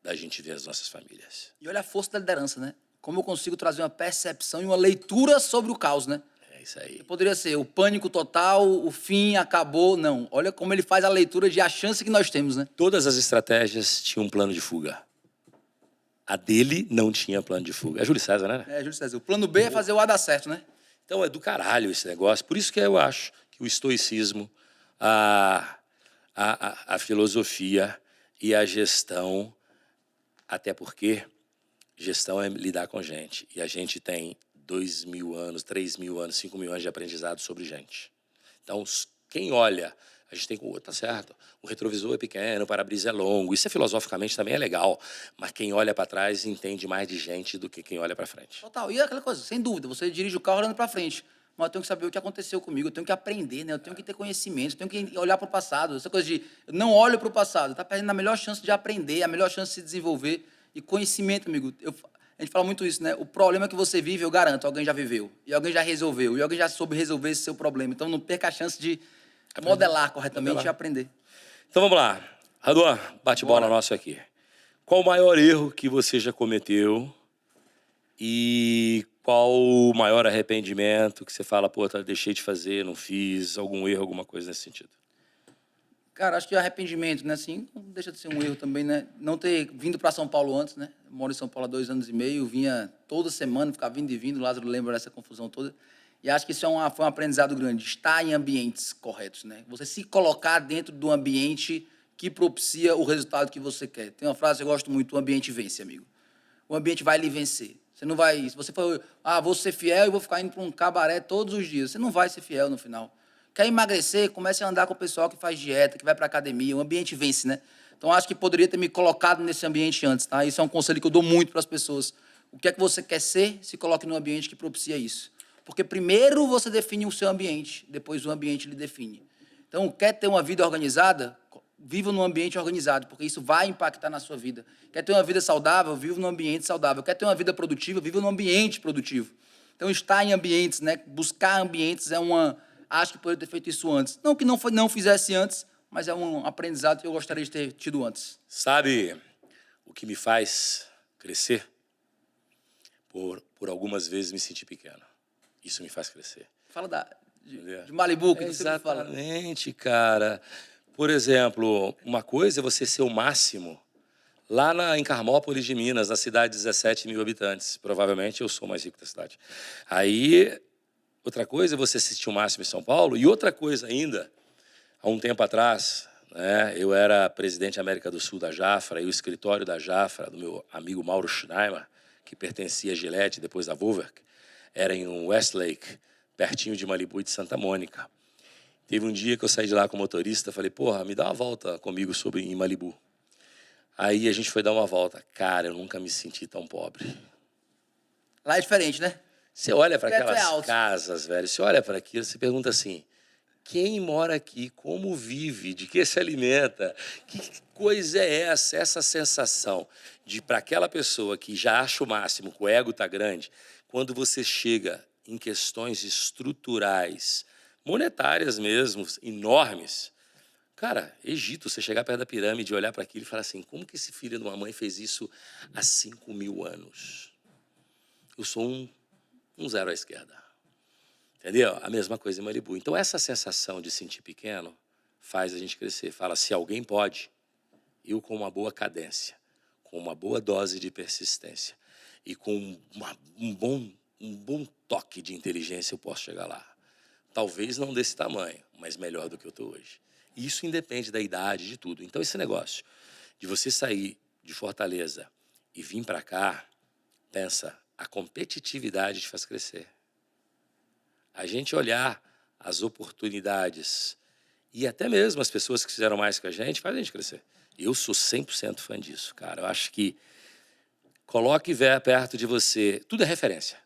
da gente ver as nossas famílias. E olha a força da liderança, né? Como eu consigo trazer uma percepção e uma leitura sobre o caos, né? É isso aí. Poderia ser o pânico total, o fim, acabou. Não, olha como ele faz a leitura de a chance que nós temos, né? Todas as estratégias tinham um plano de fuga. A dele não tinha plano de fuga. É Júlio César, né? É, Júlio César. O plano B é fazer o A dar certo, né? Então é do caralho esse negócio. Por isso que eu acho que o estoicismo, a filosofia e a gestão, até porque gestão é lidar com gente. E a gente tem 2.000 anos, 3.000 anos, 5.000 anos de aprendizado sobre gente. Então, quem olha, a gente tem com tá certo, o retrovisor é pequeno, o para-brisa é longo, isso filosoficamente também é legal, mas quem olha para trás entende mais de gente do que quem olha para frente. Total. E é aquela coisa, sem dúvida, você dirige o carro olhando para frente, mas eu tenho que saber o que aconteceu comigo, eu tenho que aprender, né? Eu tenho que ter conhecimento, eu tenho que olhar para o passado. Essa coisa de eu não olho para o passado, está perdendo a melhor chance de aprender, a melhor chance de se desenvolver. E conhecimento, amigo, a gente fala muito isso, né? O problema que você vive, eu garanto, alguém já viveu, e alguém já resolveu, e alguém já soube resolver esse seu problema. Então não perca a chance de modelar corretamente e aprender. Então vamos lá. Raduan, bate-bola nosso aqui. Qual o maior erro que você já cometeu e qual o maior arrependimento que você fala, pô, deixei de fazer, não fiz, algum erro, alguma coisa nesse sentido? Cara, acho que arrependimento, né? Assim, não deixa de ser um erro também, né? Não ter vindo para São Paulo antes, né? Eu moro em São Paulo há 2 anos e meio, vinha toda semana, ficava vindo e vindo, o Lázaro lembra dessa confusão toda. E acho que isso foi um aprendizado grande, estar em ambientes corretos, né? Você se colocar dentro do ambiente que propicia o resultado que você quer. Tem uma frase que eu gosto muito, o ambiente vence, amigo. O ambiente vai lhe vencer. Você não vai, se você for, vou ser fiel e vou ficar indo para um cabaré todos os dias, você não vai ser fiel no final. Quer emagrecer, comece a andar com o pessoal que faz dieta, que vai para academia, o ambiente vence, né? Então, acho que poderia ter me colocado nesse ambiente antes, tá? Isso é um conselho que eu dou muito para as pessoas. O que é que você quer ser, se coloque num ambiente que propicia isso. Porque primeiro você define o seu ambiente, depois o ambiente lhe define. Então, quer ter uma vida organizada? Viva num ambiente organizado, porque isso vai impactar na sua vida. Quer ter uma vida saudável? Viva num ambiente saudável. Quer ter uma vida produtiva? Viva num ambiente produtivo. Então, estar em ambientes, né? Buscar ambientes é uma... Acho que poderia ter feito isso antes. Não que não fizesse antes, mas é um aprendizado que eu gostaria de ter tido antes. Sabe o que me faz crescer? Por algumas vezes me sentir pequeno. Isso me faz crescer. Fala de Malibu, que você me fala. Exatamente, cara. Por exemplo, uma coisa é você ser o máximo lá em Carmópolis de Minas, na cidade de 17 mil habitantes. Provavelmente eu sou o mais rico da cidade. Aí, outra coisa é você assistir o máximo em São Paulo. E outra coisa ainda, há um tempo atrás, né, eu era presidente da América do Sul da Jafra, e o escritório da Jafra, do meu amigo Mauro Schneimer, que pertencia a Gillette, depois da Volverk, era em Westlake, pertinho de Malibu e de Santa Mônica. Teve um dia que eu saí de lá com o motorista, falei, porra, me dá uma volta comigo em Malibu. Aí a gente foi dar uma volta. Cara, eu nunca me senti tão pobre. Lá é diferente, né? Você olha para aquelas casas, velho, você olha para aquilo, você pergunta assim, quem mora aqui, como vive, de que se alimenta, que coisa é essa? Essa sensação de, para aquela pessoa que já acha o máximo, que o ego está grande, quando você chega em questões estruturais, monetárias mesmo, enormes. Cara, Egito, você chegar perto da pirâmide e olhar para aquilo e falar assim, como que esse filho de uma mãe fez isso há 5.000 anos? Eu sou um zero à esquerda. Entendeu? A mesma coisa em Malibu. Então, essa sensação de sentir pequeno faz a gente crescer. Fala, se alguém pode, eu com uma boa cadência, com uma boa dose de persistência e com um bom toque de inteligência, eu posso chegar lá. Talvez não desse tamanho, mas melhor do que eu estou hoje. E isso independe da idade, de tudo. Então, esse negócio de você sair de Fortaleza e vir para cá, pensa, a competitividade te faz crescer. A gente olhar as oportunidades e até mesmo as pessoas que fizeram mais que a gente, faz a gente crescer. Eu sou 100% fã disso, cara. Eu acho que coloque perto de você, tudo é referência.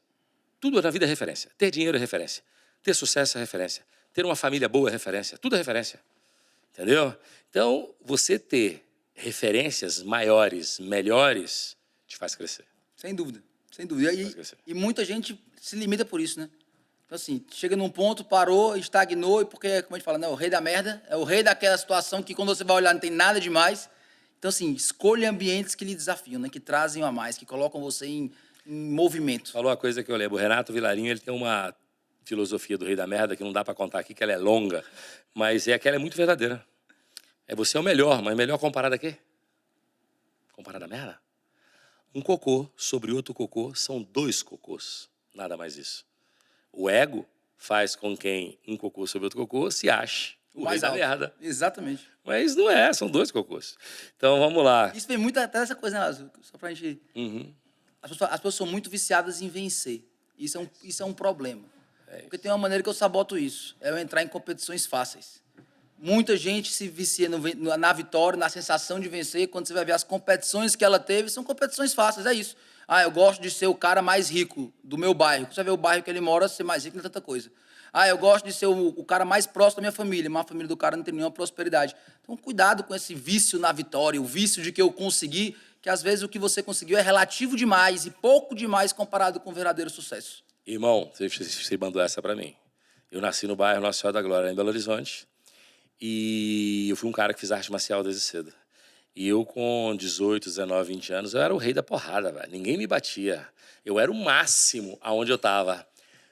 Tudo na vida é referência. Ter dinheiro é referência. Ter sucesso é referência. Ter uma família boa é referência. Tudo é referência. Entendeu? Então, você ter referências maiores, melhores, te faz crescer. Sem dúvida, sem dúvida. E muita gente se limita por isso, né? Então, assim, chega num ponto, parou, estagnou, e porque, como a gente fala, né, o rei da merda, é o rei daquela situação que, quando você vai olhar, não tem nada demais. Então, assim, escolha ambientes que lhe desafiam, né, que trazem a mais, que colocam você em movimento. Falou uma coisa que eu lembro. O Renato Vilarinho, ele tem uma filosofia do rei da merda que não dá para contar aqui, que ela é longa, mas aquela é muito verdadeira. Você é o melhor, mas melhor comparado a quê? Comparado a merda? Um cocô sobre outro cocô são 2 cocôs. Nada mais isso. O ego faz com quem um cocô sobre outro cocô se ache o rei da merda. Exatamente. Mas não é, são 2 cocôs. Então, vamos lá. Isso vem muito até essa coisa, né, Lázaro? Só pra gente... As pessoas são muito viciadas em vencer. Isso é um problema. Porque tem uma maneira que eu saboto isso. É eu entrar em competições fáceis. Muita gente se vicia na vitória, na sensação de vencer. Quando você vai ver as competições que ela teve, são competições fáceis, é isso. Eu gosto de ser o cara mais rico do meu bairro. Você vai ver o bairro que ele mora, ser mais rico não é tanta coisa. Eu gosto de ser o cara mais próximo da minha família, mas a família do cara não tem nenhuma prosperidade. Então, cuidado com esse vício na vitória, o vício de que eu consegui, que às vezes o que você conseguiu é relativo demais e pouco demais comparado com o verdadeiro sucesso. Irmão, você mandou essa pra mim. Eu nasci no bairro Nossa Senhora da Glória, em Belo Horizonte, e eu fui um cara que fiz arte marcial desde cedo. E eu, com 18, 19, 20 anos, eu era o rei da porrada, velho. Ninguém me batia. Eu era o máximo aonde eu tava.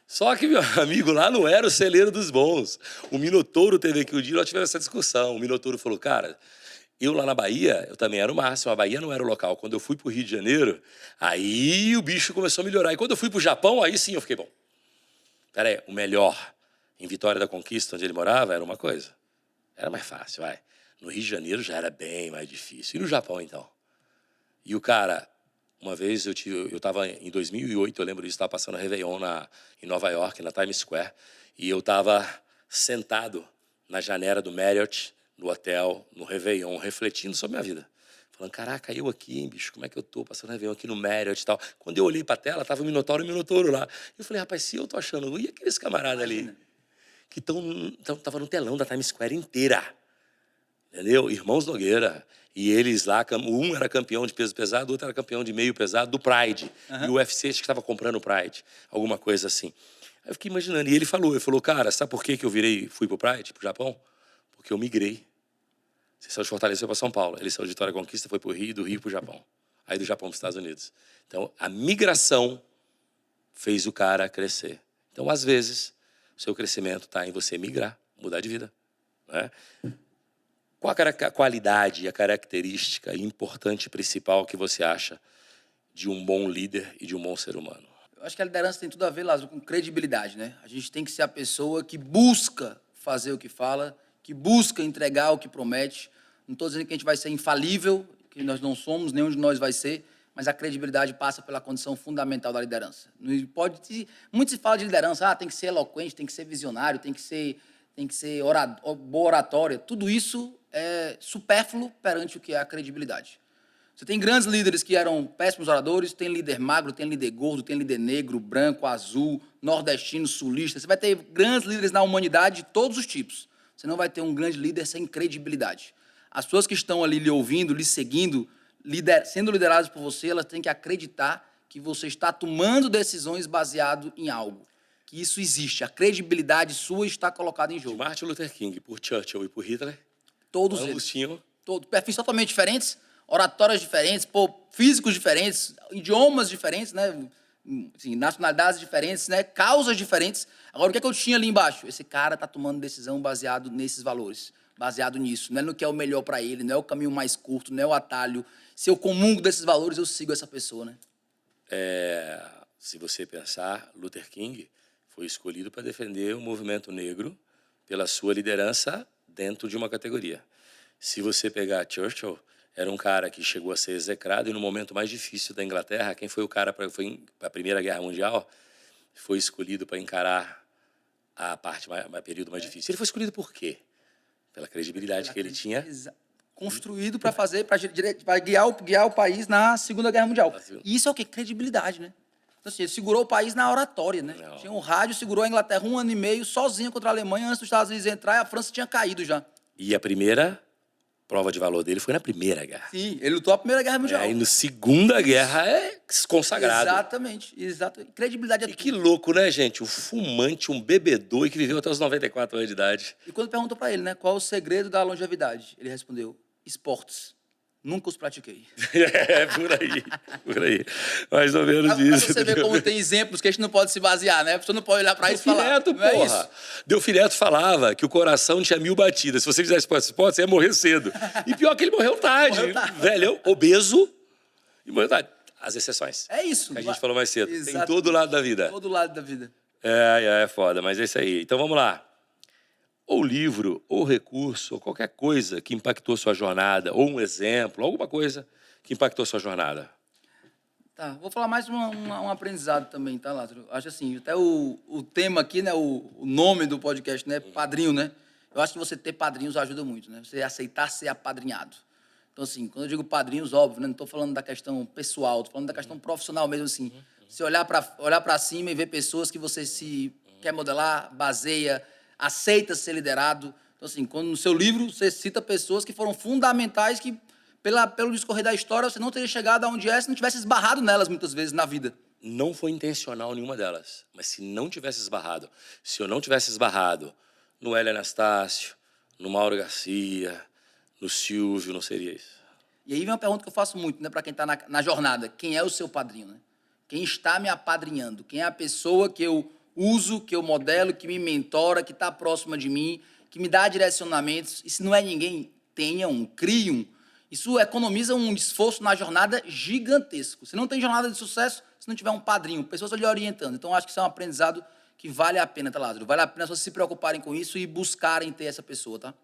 Só que, meu amigo, lá não era o celeiro dos bons. O Minotouro teve aqui um dia, nós tivemos essa discussão. O Minotouro falou, cara, eu lá na Bahia, eu também era o máximo. A Bahia não era o local. Quando eu fui pro Rio de Janeiro, aí o bicho começou a melhorar. E quando eu fui pro Japão, aí sim eu fiquei bom. Peraí, o melhor em Vitória da Conquista, onde ele morava, era uma coisa. Era mais fácil, vai. No Rio de Janeiro já era bem mais difícil. E no Japão, então? E o cara, uma vez eu estava em 2008, eu lembro disso, estava passando a Réveillon em Nova York, na Times Square, e eu estava sentado na janela do Marriott, no hotel, no Réveillon, refletindo sobre a minha vida. Falando, caraca, eu aqui, hein, bicho, como é que eu tô passando Réveillon aqui no Marriott e tal. Quando eu olhei para a tela, estava o Minotouro lá. Eu falei, rapaz, se eu tô achando... E aqueles camaradas ali que estavam no telão da Times Square inteira? Entendeu? Irmãos Nogueira. E eles lá, um era campeão de peso pesado, o outro era campeão de meio pesado do Pride. E o UFC acho que estava comprando o Pride. Alguma coisa assim. Aí eu fiquei imaginando. E ele falou, cara, sabe por que eu fui pro Pride, pro Japão? Porque eu migrei. Você saiu de Fortaleza, foi para São Paulo. Ele saiu de Vitória da Conquista, foi pro Rio, do Rio pro Japão. Aí do Japão para os Estados Unidos. Então, a migração fez o cara crescer. Então, às vezes, o seu crescimento está em você migrar, mudar de vida. Né? Qual a qualidade e a característica importante e principal que você acha de um bom líder e de um bom ser humano? Eu acho que a liderança tem tudo a ver, Lázaro, com credibilidade, né? A gente tem que ser a pessoa que busca fazer o que fala, que busca entregar o que promete. Não estou dizendo que a gente vai ser infalível, que nós não somos, nenhum de nós vai ser, mas a credibilidade passa pela condição fundamental da liderança. Muito se fala de liderança, tem que ser eloquente, tem que ser visionário, tem que ser boa oratória. Tudo isso é supérfluo perante o que é a credibilidade. Você tem grandes líderes que eram péssimos oradores, tem líder magro, tem líder gordo, tem líder negro, branco, azul, nordestino, sulista. Você vai ter grandes líderes na humanidade de todos os tipos. Você não vai ter um grande líder sem credibilidade. As pessoas que estão ali lhe ouvindo, lhe seguindo, sendo lideradas por você, elas têm que acreditar que você está tomando decisões baseado em algo. Que isso existe. A credibilidade sua está colocada em jogo. De Martin Luther King, por Churchill e por Hitler, todos eles tinham perfis totalmente diferentes, oratórias diferentes, físicos diferentes, idiomas diferentes, né? Assim, nacionalidades diferentes, né? Causas diferentes. Agora, o que é que eu tinha ali embaixo? Esse cara está tomando decisão baseado nesses valores, baseado nisso. Não é no que é o melhor para ele, não é o caminho mais curto, não é o atalho. Se eu comungo desses valores, eu sigo essa pessoa, né? Se você pensar, Luther King foi escolhido para defender o movimento negro pela sua liderança dentro de uma categoria. Se você pegar Churchill, era um cara que chegou a ser execrado e no momento mais difícil da Inglaterra, quem foi o cara para a Primeira Guerra Mundial, foi escolhido para encarar o período mais difícil. Ele foi escolhido por quê? Pela credibilidade que ele tinha. Construído para fazer, para guiar o país na Segunda Guerra Mundial. E isso é o quê? Credibilidade, né? Então, assim, ele segurou o país na oratória, né? Não. Tinha um rádio, segurou a Inglaterra 1 ano e meio, sozinho contra a Alemanha, antes dos Estados Unidos entrar, e a França tinha caído já. E a primeira prova de valor dele foi na Primeira Guerra. Sim, ele lutou a Primeira Guerra Mundial. E na Segunda Guerra é consagrado. Exatamente. Credibilidade é E tudo. que louco, né, gente? Um fumante, um bebedor e que viveu até os 94 anos de idade. E quando perguntou pra ele, né, qual é o segredo da longevidade, ele respondeu, esportes. Nunca os pratiquei. É, por aí. Mais ou menos Pra isso. você ver como tem exemplos que a gente não pode se basear, né? A pessoa não pode olhar pra isso e falar. Delfineto, não é porra. isso? Delfineto falava que o coração tinha 1000 batidas. Se você fizesse esporte, você ia morrer cedo. E pior que ele morreu tarde. Morreu tarde. Velho, obeso e morreu tarde. As exceções. É isso. Que a gente falou mais cedo. Exato. Tem todo lado da vida. Todo lado da vida. É foda, mas é isso aí. Então vamos lá. Ou livro, ou recurso, ou qualquer coisa que impactou sua jornada, ou um exemplo, alguma coisa que impactou sua jornada. Tá, vou falar mais um aprendizado também, tá, Lázaro? Acho assim, até o tema aqui, né, o nome do podcast, né, padrinho, né? Eu acho que você ter padrinhos ajuda muito, né? Você aceitar ser apadrinhado. Então, assim, quando eu digo padrinhos, óbvio, né, não estou falando da questão pessoal, estou falando da questão profissional mesmo, assim. Você olhar para cima e ver pessoas que você se quer modelar, baseia, aceita ser liderado. Então, assim, quando no seu livro você cita pessoas que foram fundamentais, que pelo discorrer da história você não teria chegado aonde é se não tivesse esbarrado nelas muitas vezes na vida. Não foi intencional nenhuma delas, mas se não tivesse esbarrado, se eu não tivesse esbarrado no Hélio Anastácio, no Mauro Garcia, no Silvio, não seria isso. E aí vem uma pergunta que eu faço muito, né, para quem está na jornada. Quem é o seu padrinho, né? Quem está me apadrinhando? Quem é a pessoa que eu uso, que eu modelo, que me mentora, que está próxima de mim, que me dá direcionamentos? E se não é ninguém, tenha um, crie um. Isso economiza um esforço na jornada gigantesco. Se não tem jornada de sucesso, se não tiver um padrinho, pessoas lhe orientando. Então, acho que isso é um aprendizado que vale a pena, tá, Lázaro? Vale a pena vocês se preocuparem com isso e buscarem ter essa pessoa, tá?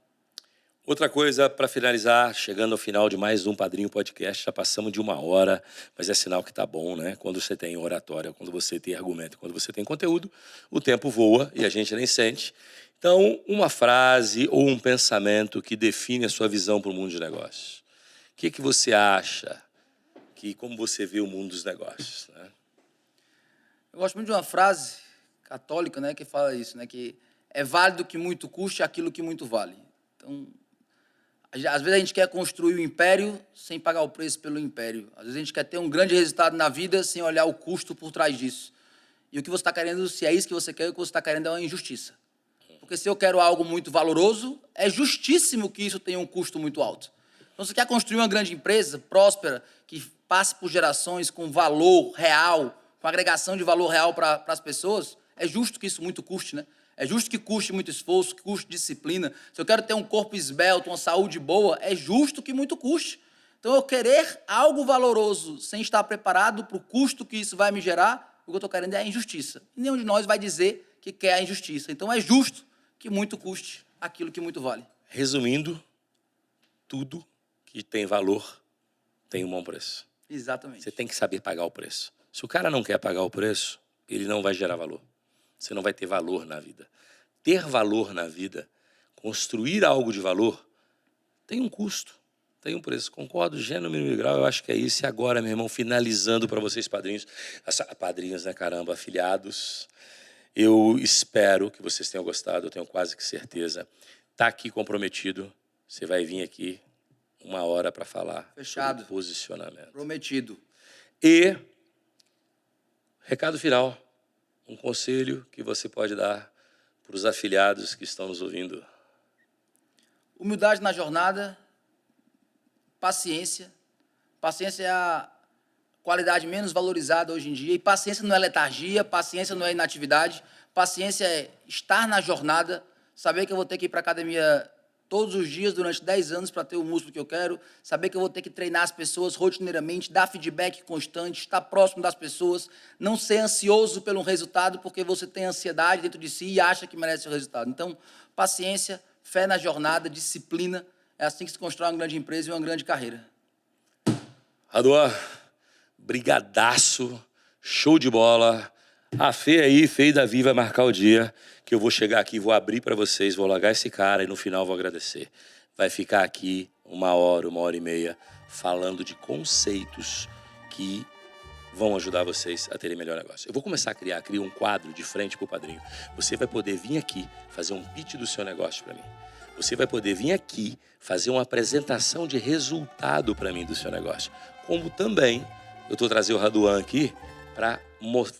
Outra coisa, para finalizar, chegando ao final de mais um Padrinho Podcast, já passamos de 1 hora, mas é sinal que tá bom, né? Quando você tem oratória, quando você tem argumento, quando você tem conteúdo, o tempo voa e a gente nem sente. Então, uma frase ou um pensamento que define a sua visão para o mundo de negócios. O que você acha como você vê o mundo dos negócios, né? Eu gosto muito de uma frase católica, né, que fala isso, né, que é válido que muito custe aquilo que muito vale. Então, às vezes a gente quer construir o império sem pagar o preço pelo império. Às vezes a gente quer ter um grande resultado na vida sem olhar o custo por trás disso. E o que você está querendo, se é isso que você quer, o que você está querendo é uma injustiça. Porque se eu quero algo muito valoroso, é justíssimo que isso tenha um custo muito alto. Então, você quer construir uma grande empresa próspera, que passe por gerações com valor real, com agregação de valor real para as pessoas, é justo que isso muito custe, né? É justo que custe muito esforço, que custe disciplina. Se eu quero ter um corpo esbelto, uma saúde boa, é justo que muito custe. Então, eu querer algo valoroso sem estar preparado para o custo que isso vai me gerar, o que eu estou querendo é a injustiça. E nenhum de nós vai dizer que quer a injustiça. Então, é justo que muito custe aquilo que muito vale. Resumindo, tudo que tem valor tem um bom preço. Exatamente. Você tem que saber pagar o preço. Se o cara não quer pagar o preço, ele não vai gerar valor. Você não vai ter valor na vida. Ter valor na vida, construir algo de valor, tem um custo, tem um preço. Concordo, gênero, mínimo e grau, eu acho que é isso. E agora, meu irmão, finalizando para vocês, padrinhos, padrinhos, né, caramba, afiliados, eu espero que vocês tenham gostado, eu tenho quase que certeza. Tá aqui comprometido, você vai vir aqui 1 hora para falar. Fechado. Sobre posicionamento. Prometido. E, recado final, um conselho que você pode dar para os afiliados que estão nos ouvindo. Humildade na jornada, paciência. Paciência é a qualidade menos valorizada hoje em dia. E paciência não é letargia, paciência não é inatividade. Paciência é estar na jornada, saber que eu vou ter que ir para a academia todos os dias durante 10 anos para ter o músculo que eu quero, saber que eu vou ter que treinar as pessoas rotineiramente, dar feedback constante, estar próximo das pessoas, não ser ansioso pelo resultado porque você tem ansiedade dentro de si e acha que merece o resultado. Então, paciência, fé na jornada, disciplina, é assim que se constrói uma grande empresa e uma grande carreira. Raduan, brigadaço, show de bola. A Fê aí, Fê e Davi vai marcar o dia que eu vou chegar aqui, vou abrir para vocês, vou largar esse cara e no final vou agradecer. Vai ficar aqui 1 hora, 1 hora e meia, falando de conceitos que vão ajudar vocês a terem melhor negócio. Eu vou começar a criar um quadro de frente para o padrinho. Você vai poder vir aqui fazer um pitch do seu negócio para mim. Você vai poder vir aqui fazer uma apresentação de resultado para mim do seu negócio. Como também eu estou trazendo o Raduan aqui para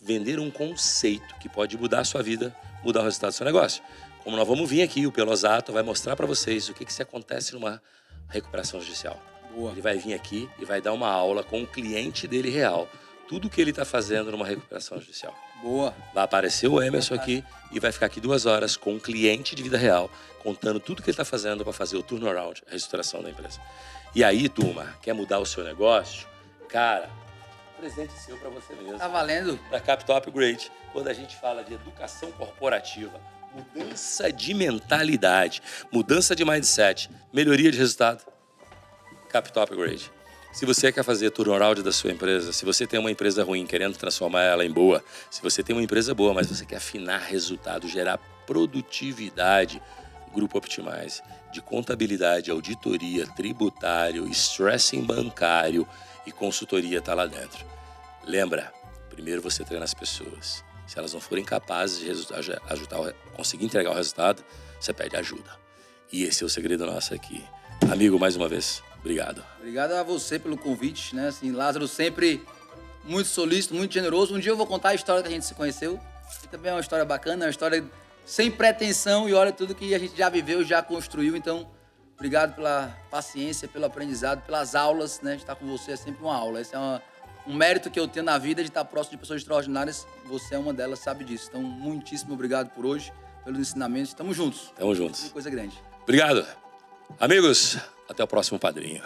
vender um conceito que pode mudar a sua vida, mudar o resultado do seu negócio. Como nós vamos vir aqui, o Pelosato vai mostrar para vocês o que se acontece numa recuperação judicial. Boa. Ele vai vir aqui e vai dar uma aula com o cliente dele real. Tudo que ele está fazendo numa recuperação judicial. Boa. Vai aparecer o Emerson aqui e vai ficar aqui 2 horas com um cliente de vida real, contando tudo que ele está fazendo para fazer o turnaround, a reestruturação da empresa. E aí, turma, quer mudar o seu negócio? Cara, presente seu para você mesmo. Tá valendo. Da Capital Upgrade, quando a gente fala de educação corporativa, mudança de mentalidade, mudança de mindset, melhoria de resultado, Capital Upgrade. Se você quer fazer turnaround da sua empresa, se você tem uma empresa ruim querendo transformar ela em boa, se você tem uma empresa boa, mas você quer afinar resultado, gerar produtividade, Grupo Optimize, de contabilidade, auditoria, tributário, stressing bancário e consultoria está lá dentro. Lembra, primeiro você treina as pessoas. Se elas não forem capazes de conseguir entregar o resultado, você pede ajuda. E esse é o segredo nosso aqui. Amigo, mais uma vez, obrigado. Obrigado a você pelo convite, né? Assim, Lázaro sempre muito solícito, muito generoso. Um dia eu vou contar a história que a gente se conheceu. E também é uma história bacana, é uma história sem pretensão e olha tudo que a gente já viveu, já construiu. Então, obrigado pela paciência, pelo aprendizado, pelas aulas, né? Estar com você é sempre uma aula. Esse é um mérito que eu tenho na vida de estar próximo de pessoas extraordinárias. Você é uma delas, sabe disso. Então, muitíssimo obrigado por hoje, pelos ensinamentos. Tamo juntos. Tamo juntos. Coisa grande. Obrigado. Amigos, até o próximo padrinho.